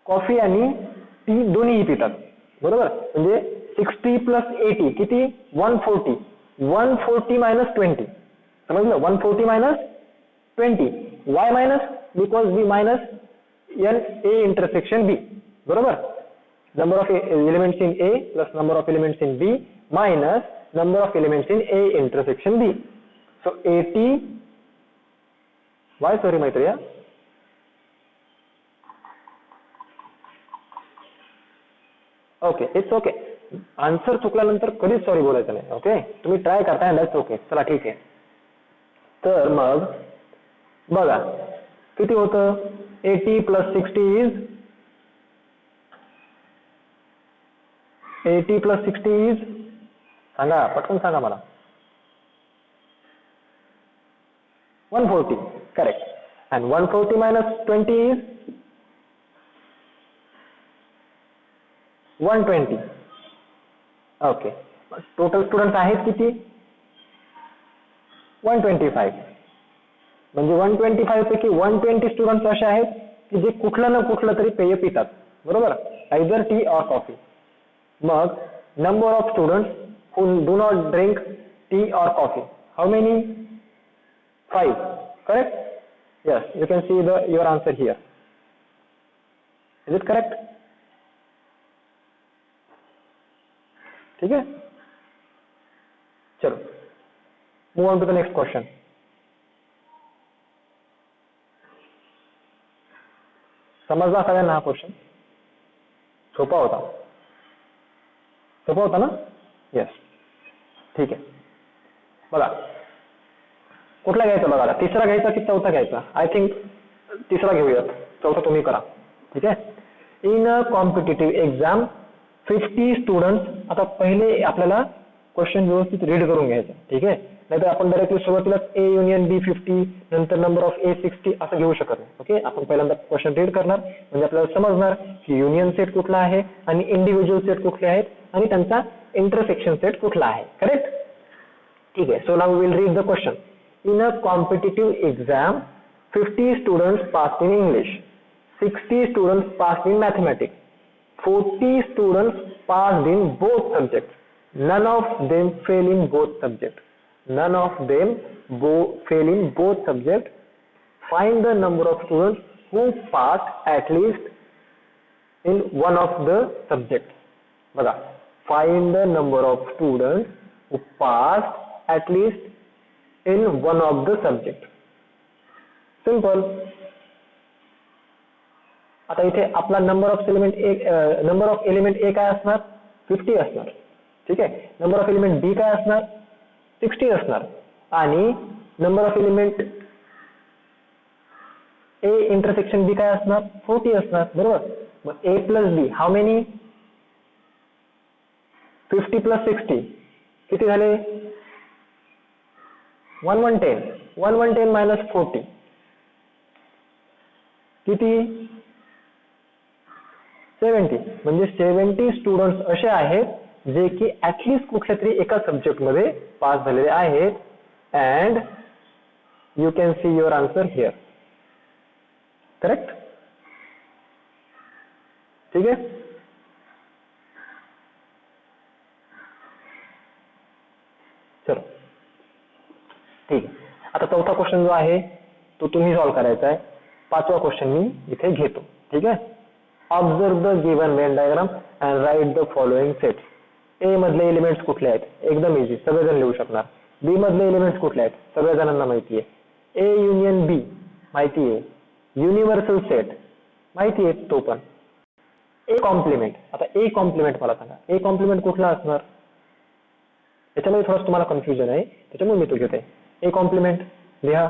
कॉफी आणि टी दोन्हीही पितात, बरोबर. म्हणजे 60 + 80 किती. 140. 140 - 20, समजलं. 140 - 20. Why minus, because B minus N A intersection B, बरोबर. Number of elements in A plus number of elements in B minus number of elements in A intersection B. So 80 why sorry Maitreya. Okay, it's okay. Answer चुकल्यानंतर कधीच sorry बोलायचं नाही. Okay, तुम्ही try करताय that's okay. चला ठीक आहे. तर मग बघा किती होतं. 80 + 60 इज 80 + 60 इज सांगा, पटकन सांगा मला. 140, correct. And 140 - 20 is 120. Okay, total students आहेत किती. 125. म्हणजे 125 पैकी 120 स्टुडंट्स असे आहेत की जे कुठलं ना कुठलं तरी पेय पितात, बरोबर. आयदर टी और कॉफी. मग number of students who do not drink tea और coffee, how many. 5, correct. Yes, you can see your answer here. Is it correct. ठीक है. चलो move on to the next question. समजला सगळ्यांना हा question. सोपा होता ना. येस, ठीक आहे. बघा कुठला घ्यायचा. बघा तिसरा घ्यायचा की चौथा घ्यायचा. आय थिंक तिसरा घेऊयात, चौथा तुम्ही करा. ठीक आहे. In a competitive exam 50 students. आता पहिले आपल्याला क्वेश्चन व्यवस्थित रीड करून घ्यायचा. ठीक आहे. नाहीतर आपण डायरेक्टली सुरुवातीलाच ए युनियन बी 50 नंतर नंबर ऑफ ए 60 असं घेऊ शकत नाही. ओके, आपण पहिल्यांदा क्वेश्चन रीड करणार म्हणजे आपल्याला समजणार की युनियन सेट कुठला आहे आणि इंडिव्हिज्युअल सेट कुठले आहेत आणि त्यांचा इंटरसेक्शन सेट कुठला आहे. करेक्ट. ठीक आहे. So now will read the question. In a competitive exam 50 students passed in English, 60 students passed in mathematics, 40 students passed in both subjects. None of them fail in both subjects. None of them fail in both subjects. Find the number of students who passed at least in one of the subjects. बघा, find the number of students who passed at least in one of the subjects. Simple. आता इथे आपला number of element ए काय असणार. 50 असणार. ठीक आहे. Number of element बी काय असणार. 60 असणार. आणि number of element A intersection B काय असणार. 40 असणार, बरोबर. मग A plus B how many. 50 + 60 किती झाले. 110. 110 - 40 किती. 70. म्हणजे 70 स्टुडंट्स असे आहेत जे की ऍटलिस्ट कुठल्या तरी एका सब्जेक्ट मध्ये पास झालेले आहेत. And you can see your answer here. Correct. ठीक आहे. चलो ठीक आहे. आता चौथा क्वेश्चन जो आहे तो तुम्ही सॉल्व्ह करायचा आहे. पाचवा क्वेश्चन मी इथे घेतो. ठीक आहे. Observe the given Venn diagram and write the following sets. A मधले एलिमेंट्स कुठले आहेत. एकदम इझी, सगळेजण लिहू शकणार. बी मधले एलिमेंट्स कुठले आहेत, सगळ्या जणांना माहिती आहे. ए युनियन बी माहिती आहे. युनिव्हर्सल सेट माहिती आहे तो पण. ए कॉम्प्लिमेंट, आता ए कॉम्प्लिमेंट मला सांगा, ए कॉम्प्लिमेंट कुठला असणार? त्याच्यामध्ये थोडं तुम्हाला कन्फ्युजन आहे, त्याच्यामुळे मी तो घेते. ए कॉम्प्लिमेंट लिहा.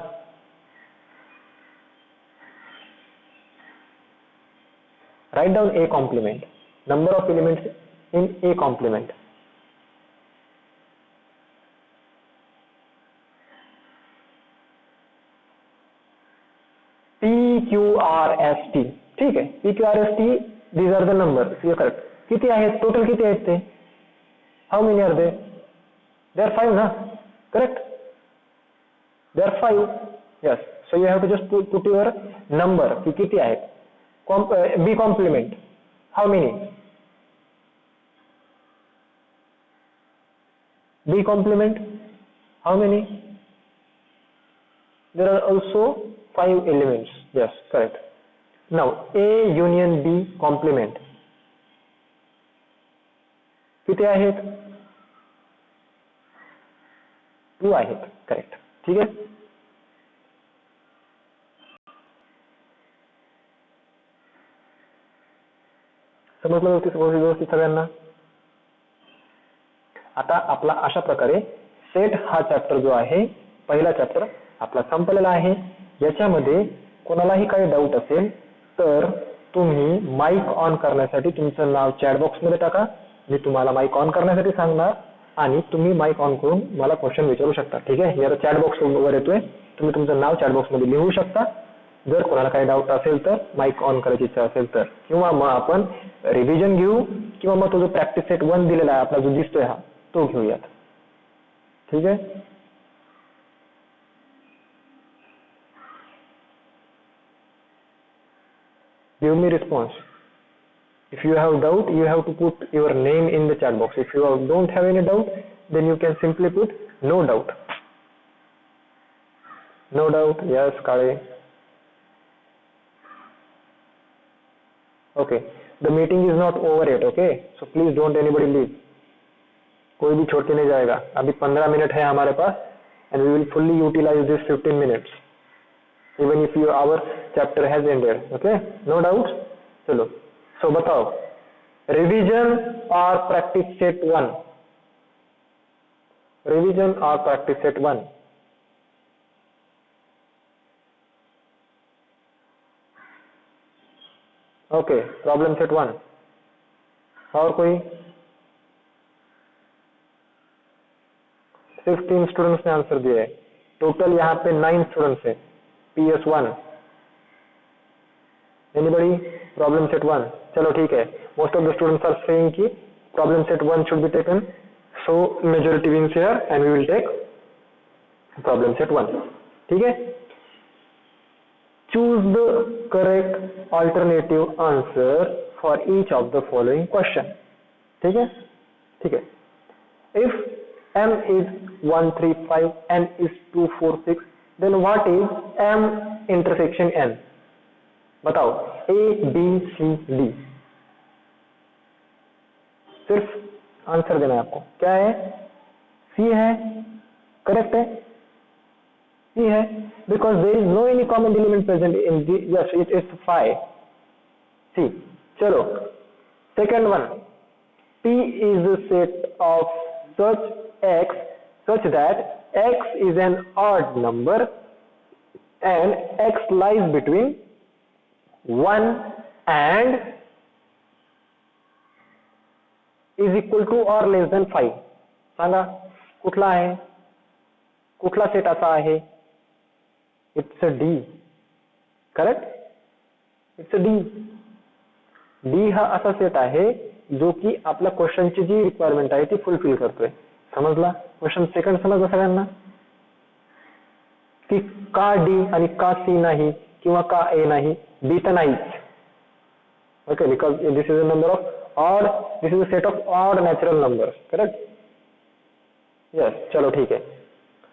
Write down A complement, number of elements in A complement. PQRST, ठीक आहे. PQRST, these are the numbers, you are correct. किती आहेत टोटल, किती आहेत ते? How many are they? They are 5 ना, correct? They are 5. Yes, so you have to just put your number की किती आहेत. B complement, how many? B complement, how many? There are also 5 elements. Yes, correct. Now A union B complement किती आहेत? 2 आहेत, correct. ठीक आहे. समजलं व्यवस्थित सगळ्यांना? आता आपला अशा प्रकारे सेट हा चॅप्टर जो आहे, पहिला चॅप्टर आपला संपलेला आहे. याच्यामध्ये कोणालाही काही डाऊट असेल तर तुम्ही माईक ऑन करण्यासाठी तुमचं नाव चॅट बॉक्स मध्ये टाका. मी तुम्हाला माईक ऑन करण्यासाठी सांगणार आणि तुम्ही माईक ऑन करून मला क्वेश्चन विचारू शकता. ठीक आहे. याला चॅट बॉक्स वर येतोय, तुम्ही तुमचं नाव चॅट बॉक्स मध्ये लिहू शकता. जर कोणाला काही डाऊट असेल तर, माईक ऑन करायची इच्छा असेल तर, किंवा मग आपण रिव्हिजन घेऊ, किंवा मग तो जो प्रॅक्टिस सेट 1 दिलेला आहे आपला जो दिसतोय हा, तो घेऊयात. ठीक आहे. Give me response. If you have doubt, you have to put your name in the chat box. If you don't have any doubt, then you can simply put no doubt. No doubt. Yes, Kale. Okay. The meeting is not over yet. Okay. So please don't anybody leave. कोई भी छोड़ के नहीं जाएगा. अभी 15 minute है हमारे pass, and we will fully utilize this 15 minutes. Even if our chapter has ended. Okay. No doubts. चलो. So बताओ, revision or practice set 1? Revision or practice set 1? Okay, problem set 1. और कोई? 16 स्टूडेंट्स ने answer दिया है. Total यहाँ पे 9 students है. PS1. Anybody? Problem set 1. चलो ठीक है. Most of the students are saying कि problem set 1 should be taken. So majority wins here and we will take problem set 1. ठीक है. Choose the correct alternative answer for each of the following question. ठीक है. ठीक है. If M is 1, 3, 5, N is 2, 4, 6, then what is M intersection N? बताओ. A, B, C, D. सिर्फ answer देना है आपको. क्या है? C है. करेक्ट है. C है. Because there is no any common element present in D. Yes, it is 5. C. चलो. Second one. P is a set of such X such that X is an odd number and X lies between 1 and is equal to or less than 5. सांगा कुठला आहे? कुठला set असा आहे? It's a D. Correct. It's a D. D हा असा set आहे जो की आपल्या क्वेश्चनची जी रिक्वायरमेंट आहे ती फुलफिल करतोय. समजला? क्वेश्चन सेकंड समजला सगळ्यांना? की का डी आणि का सी नाही किंवा का ए नाही? बी तर नाहीच. Okay, because this is a number of odd, this is a set of odd natural numbers. Correct. Yes. चलो ठीक है.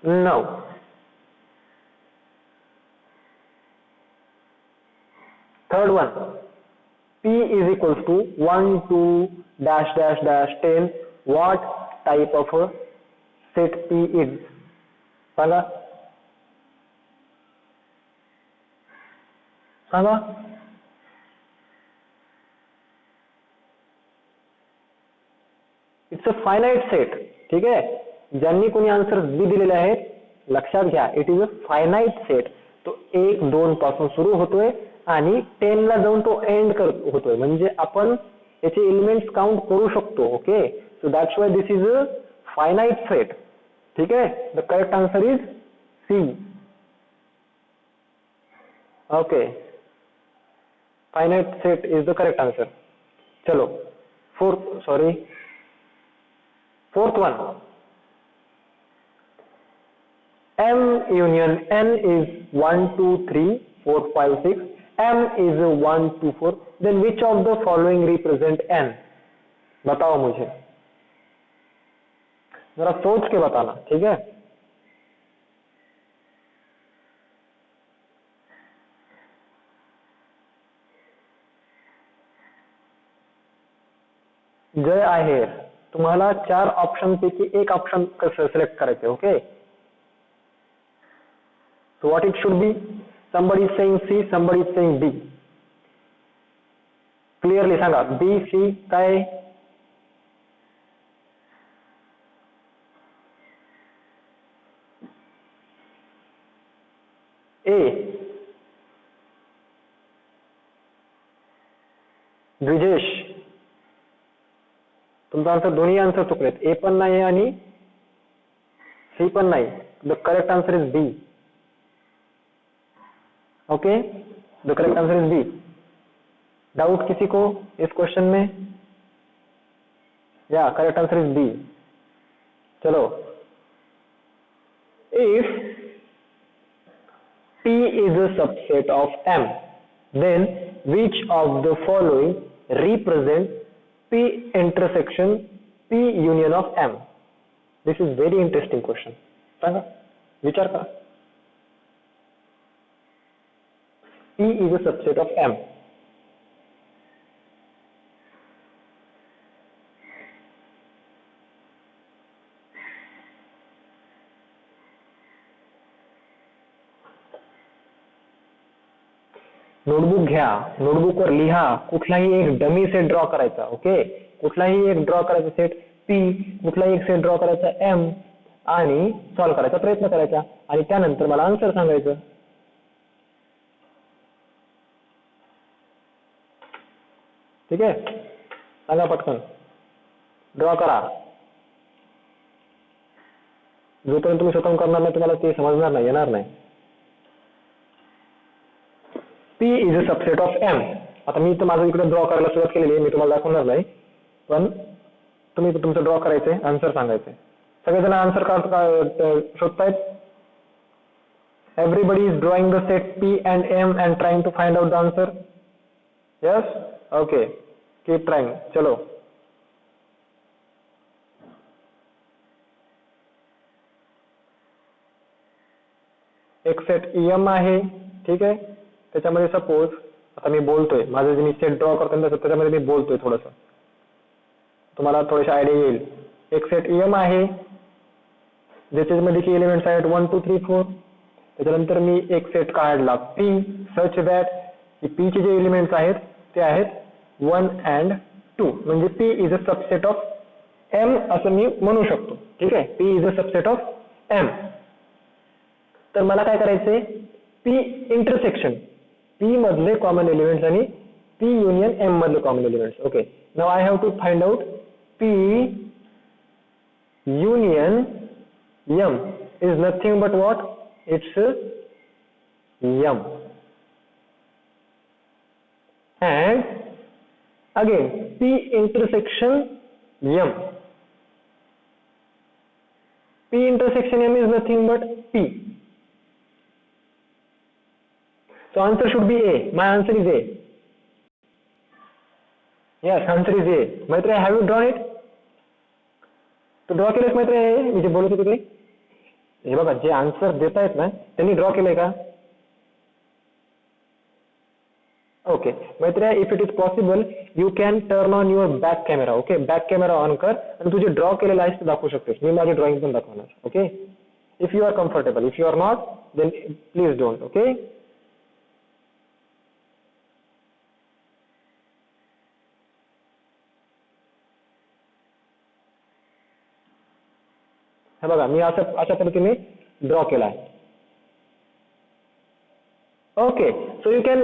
Now third one. P is equals to 1, 2, dash, dash, dash, 10. What type of a set P is? सांगा. सांगा. It's a finite set. ठीक आहे. ज्यांनी कोणी answer बी दिलेले आहेत लक्षात घ्या, it is a finite set. तो 1, 2 पासून सुरू होतोय आणि 10 ला जाऊन तो एंड होतोय. म्हणजे आपण याचे एलिमेंट्स काउंट करू शकतो. Okay. So that's why this is a finite set. ठीक आहे. The correct answer is C. Okay. Finite set is the correct answer. चलो fourth one. M union N is 1, 2, 3, 4, 5, 6. M is 1, 2, 4. Then which of the following represent N? बताओ मुझे, जरा सोच के बताना. ठीक है. जय आहेर, तुम्हाला 4 ऑप्शन पैकी एक ऑप्शन सिलेक्ट करायचे. Okay. So what it should be? Somebody is saying C, somebody is saying D. Clearly सांगा. B, C काय? A. द्विजेश, तुमचा आन्सर, दोन्ही आन्सर चुकलेत. ए पण नाही आणि सी पण नाही. The correct answer is B. Okay. The correct answer is B. Doubt किसी को इस क्वेश्चन में? या करेक्ट आंसर इज बी. चलो. If P is a subset of M, then which of the following represent P intersection P union of M? This is very interesting question. सांगा, विचार करा. P is a subset of M. Notebook घ्या, नोटबुकवर लिहा, कुठलाही एक dummy set draw करायचा. Okay. कुठलाही एक ड्रॉ करायचा सेट P, कुठलाही एक सेट ड्रॉ करायचा M आणि सॉल्व्ह करायचा प्रयत्न करायचा आणि त्यानंतर मला आन्सर सांगायचं. ठीक आहे. सांगा पटकन, ड्रॉ करा. जोपर्यंत तुम्ही स्वतःहून करणार नाही तुम्हाला ते समजणार नाही, येणार नाही. P is a subset of M. आता मी तर माझं इकडे ड्रॉ करायला सुरुवात केलेली आहे, मी तुम्हाला दाखवणार नाही, पण तुम्ही तुमचं ड्रॉ करायचंय, आन्सर सांगायचंय. सगळेजण आन्सर शोधतायत. Everybody is drawing the set P and M and trying to find out the answer. Yes? Okay. Keep trying. चलो. एक सेट EM आहे. ठीक आहे. त्याच्यामध्ये सपोज आता मी बोलतोय, माझं जे मी सेट ड्रॉ करतो त्याच्यामध्ये मी बोलतोय, थोडंसं तुम्हाला थोडीशी आयडिया येईल. एक सेट EM आहे ज्याच्यामध्ये की एलिमेंट्स आहेत 1, 2, 3, 4. त्याच्यानंतर मी एक सेट काढला P सच दॅट की P चे जे एलिमेंट्स आहेत ते आहेत 1 and 2. म्हणजे P is a subset of M असं मी म्हणू शकतो. ठीक आहे. P is a subset of M. तर मला काय करायचंय, P इंटरसेक्शन P मधले कॉमन एलिमेंट्स आणि P युनियन M मधले common elements. Okay. Now I have to find out P union M is nothing but what? It's M. And again P intersection M. P intersection M is nothing but P. So answer should be A. My answer is A. Yes, answer is A. Maitreya, have you drawn it? तो draw केलेस माहिती मी जे बोलत होतो ते? हे बघा, जे आन्सर देत आहेत ना त्यांनी ड्रॉ केलंय का? Okay. Maitreya, if it is possible you can turn on your back camera. Okay. Back camera on कर आणि तुझे ड्रॉ केलेलं आहेस ते दाखवू शकतेस. मी माझी ड्रॉइंग पण दाखवणार. Okay. If you are comfortable. If you are not then please don't. Okay. हे बघा मी अशा पद्धतीने ड्रॉ केला आहे. Okay, so you can,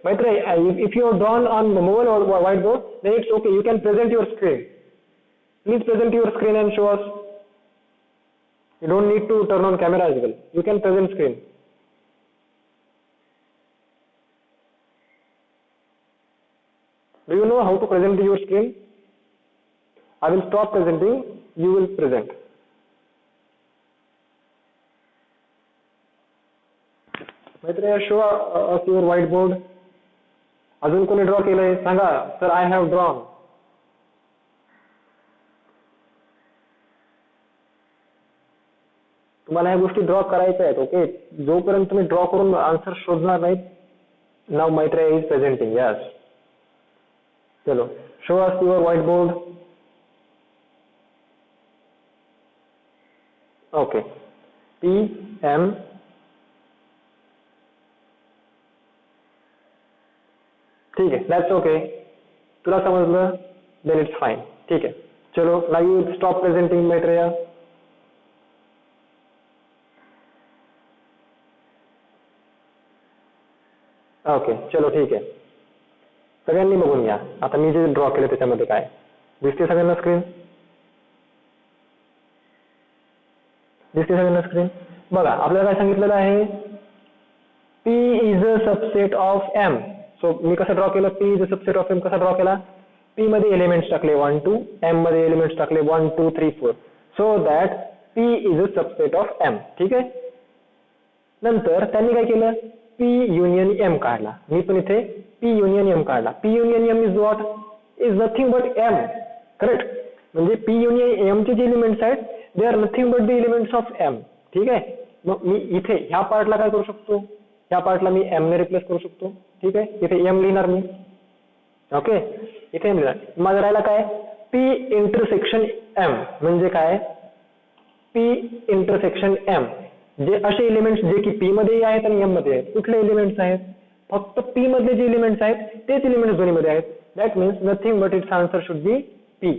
Maitreyi, if you are drawn on mobile or whiteboard, then it's okay. You can present your screen. Please present your screen and show us. You don't need to turn on camera as well. You can present screen. Do you know how to present your screen? I will stop presenting. You will present. Maitreya, show us your whiteboard. अजून कोणी draw केलंय सांगा. Sir I have drawn. तुम्हाला ह्या गोष्टी draw करायच्या आहेत. Okay, जोपर्यंत तुम्ही ड्रॉ करून आन्सर शोधणार नाहीत. Now Maitreya is presenting. Yes, चलो show us your whiteboard. Okay, PM. ठीक है, दैट्स ओके. तुला समजलं, देन इट्स फाइन. ठीक है, चलो now you stop presenting Maitreya. Okay, चलो ठीक आहे. सगळ्यांनी बघून घ्या आता मी जे ड्रॉ केलं त्याच्यामध्ये काय दिसते सगळ्यांना स्क्रीन. दिसते सगळ्यांना स्क्रीन. बघा आपल्याला काय सांगितलेलं आहे, P is a subset of M. So मी कसं ड्रॉ केलं, P is a subset of M कसा ड्रॉ केला. P मध्ये एलिमेंट्स टाकले 1 2, M मध्ये एलिमेंट्स टाकले 1 2 3 4. So that P is a subset of M. ठीक आहे. नंतर त्यांनी काय केलं, P युनियन M काढला. मी पण इथे P युनियन M काढला. P union M is what, is nothing but M. Correct. म्हणजे P युनियन M चे जे एलिमेंट्स आहेत they are nothing but the elements of M. ठीक आहे. मग मी इथे ह्या पार्टला काय करू शकतो, ह्या पार्टला मी M ने रिप्लेस करू शकतो. ठीक आहे, इथे M लिहिणार मी. ओके, इथे M लिहिणार. माझं राहिला काय, P इंटरसेक्शन M म्हणजे काय, P इंटरसेक्शन M जे असे एलिमेंट्स जे की P मध्ये आहेत आणि M मध्ये आहेत. कुठले एलिमेंट्स आहेत, फक्त P मधले जे एलिमेंट्स आहेत तेच एलिमेंट्स दोन्ही मध्ये आहेत. That means nothing but it's answer should be P.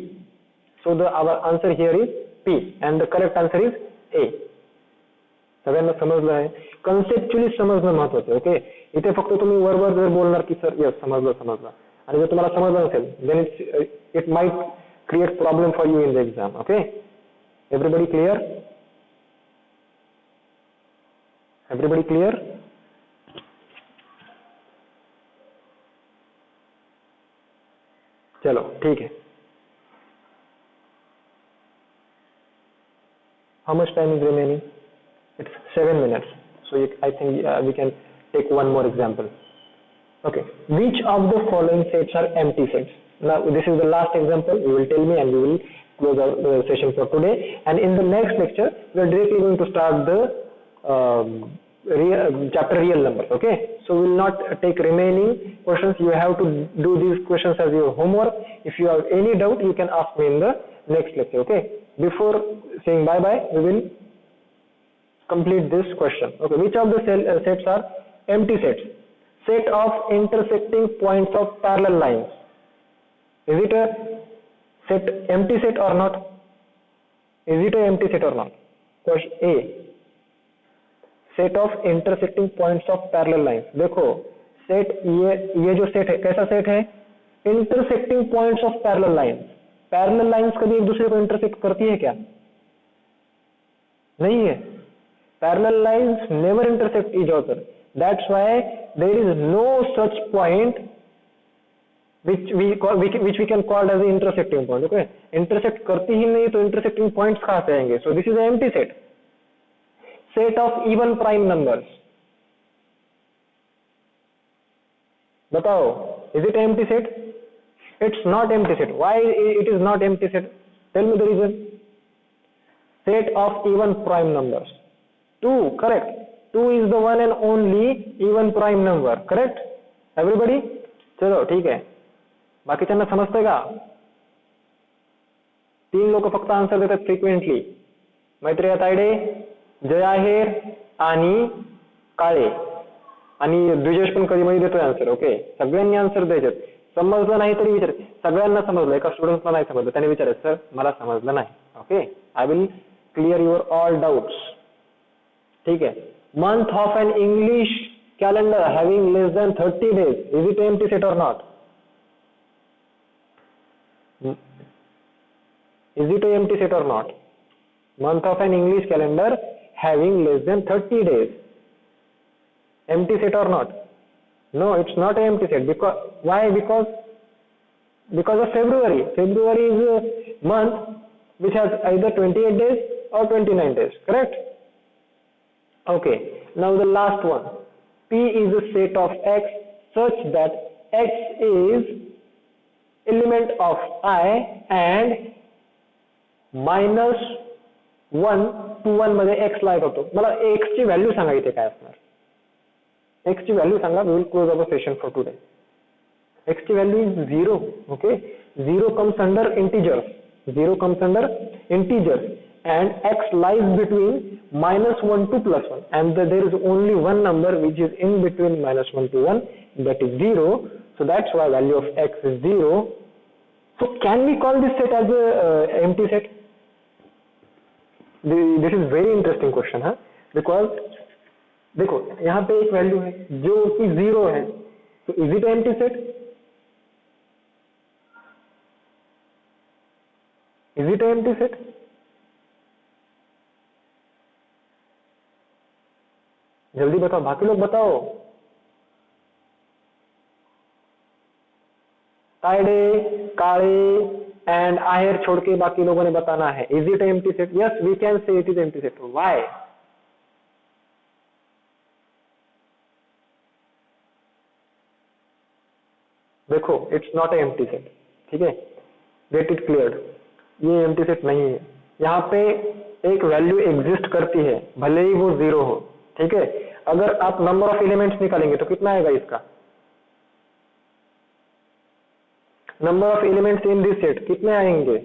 So the our answer here is P and the correct answer is A. सगळ्यांना समजलं आहे. कन्सेप्च्युअली समजणं महत्वाचं आहे. ओके, इथे फक्त तुम्ही वरवर जर बोलणार की सर यस समजलं आणि जर तुम्हाला समजलं नसेल then it might create problem for you in the exam. Okay, everybody clear. Everybody clear? चलो ठीक है. How much time is remaining? It's 7 minutes. So I think we can take one more example. Okay. Which of the following sets are empty sets? Now this is the last example. You will tell me and we will close our session for today. And in the next lecture, we are directly going to start the chapter real numbers. Okay, so we will not take remaining questions. You have to do these questions as your homework. If you have any doubt, you can ask me in the next lecture. Okay, before saying bye bye, we will complete this question. Okay, which of the sets are empty sets? Set of intersecting points of parallel lines. Is it a empty set or not? Is it a empty set or not? Question A. Set of intersecting points of parallel lines. देखो set ये जो set है कैसा set है, intersecting points of parallel lines. Parallel lines कभी एक दूसरे को इंटरसेक्ट करती है क्या, नहीं है. Parallel lines never intersect each other. That's why there is no such point which we can call as the intersecting point. Okay, intersect करती ही नहीं तो इंटरसेक्टिंग पॉइंट्स कहां से आएंगे. So this is an empty set. Set of even prime numbers. बताओ, is it empty set? It's not empty set. Why it is not empty set? Tell me the reason. Set of even prime numbers. 2, correct. 2 is the one and only even prime number. Correct? Everybody? चलो ठीक है. बाकीच्यांना समजतंय का? 3 लोक फक्त answer देतात frequently. Maitreya Tayde, जय आहेर आणि काळे आणि द्विजेश पण कधी मध्ये देतोय आन्सर. ओके, सगळ्यांनी आन्सर द्यायचे. समजलं नाही तरी विचार. सगळ्यांना समजलं, एका स्टुडंटला नाही समजलं त्याने विचारायचं सर मला समजलं नाही. Okay, I will clear your all doubts. ठीक है. Month of an English calendar having less than 30 days, is it empty set or not? Is it a empty set or not? Month of an English calendar having less than 30 days, empty set or not? No, it's not an empty set. Because why? Because of February. February is a month which has either 28 days or 29 days, correct? Okay, now the last one. P is a set of X such that X is element of I and -1 to 1 मध्ये X ला होतो. मला X ची value सांगा इथे काय असणार. X ची व्हॅल्यू सांगा. We will close our session for today. X ची value is 0. Okay, 0 comes under integers. 0 comes under integers and X lies between -1 to +1, and there is only one number which is in between -1 to 1, that is 0. So that's why value of X is 0. So can we call this set as a empty set? This is very interesting question, huh? Because देखो यहाँ पे एक value है जो कि 0 है, तो is it empty set? Is it empty set? जल्दी बताओ, बाकी लोग बताओ. कायडे, काळे एंड आहेर छोड़ के बाकी लोगों ने बताना है. Is it empty set? Yes, we can say it is empty set. Why? देखो, it's not a empty set. ठीक है, गेट इट क्लियर. ये एम्प्टी सेट नहीं है. यहाँ पे एक वैल्यू एग्जिस्ट करती है भले ही वो 0 हो. ठीक है, अगर आप नंबर ऑफ एलिमेंट्स निकालेंगे तो कितना आएगा इसका? Number of elements in this set कितने आएंगे?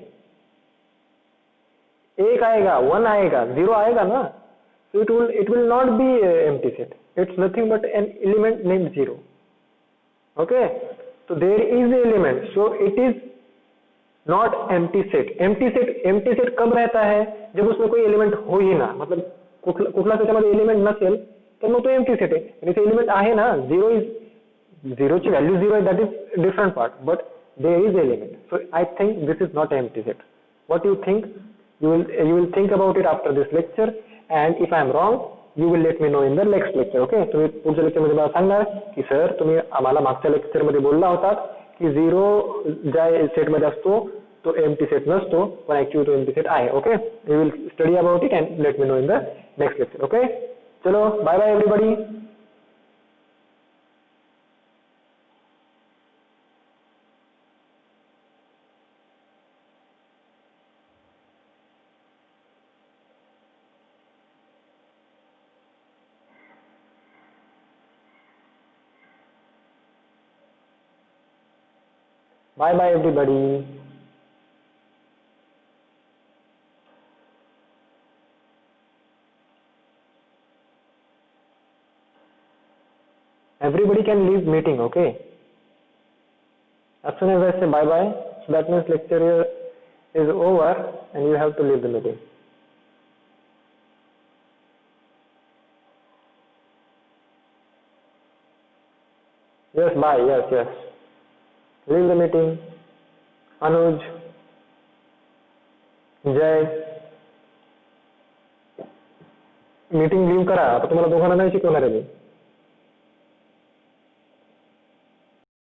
1 आएगा, 1 आएगा, 0 आएगा ना. So it will not be empty set. It's nothing but an element named 0. Okay, so there is an element, so it is not empty set. Empty set कब रहता है? जब उसमें कोई एलिमेंट हो ही ना. मतलब कुठला त्याच्यामध्ये एलिमेंट नसेल तर मग तो एम्प्टी सेट आहे. इथे एलिमेंट आहे ना. 0 ची व्हॅल्यू 0 आहे, that is different part, but there is element. So I think this is not empty set. What you think? You will think about it after this lecture, and if I am wrong, you will let me know in the next lecture. Okay, तुम्ही पुढच्या lecture मध्ये मला सांगणार की sir तुम्ही आम्हाला मागच्या lecture मध्ये बोलला होतात की 0 ज्या सेट मध्ये असतो तो एम्प्टी सेट नसतो, पण ऍक्च्युअली तो एम्प्टी सेट आहे. Okay, you will study about it and let me know in the next lecture. Okay, चलो bye bye everybody. Bye bye everybody. Everybody can leave meeting, okay? As soon as I say bye bye, so that means lecture is over and you have to leave the meeting. Yes, bye. Yes. Leave the meeting. Anuj, Jay, meeting leave करा. आता तुम्हाला दोघांना नाही शिकवणार आहे मी.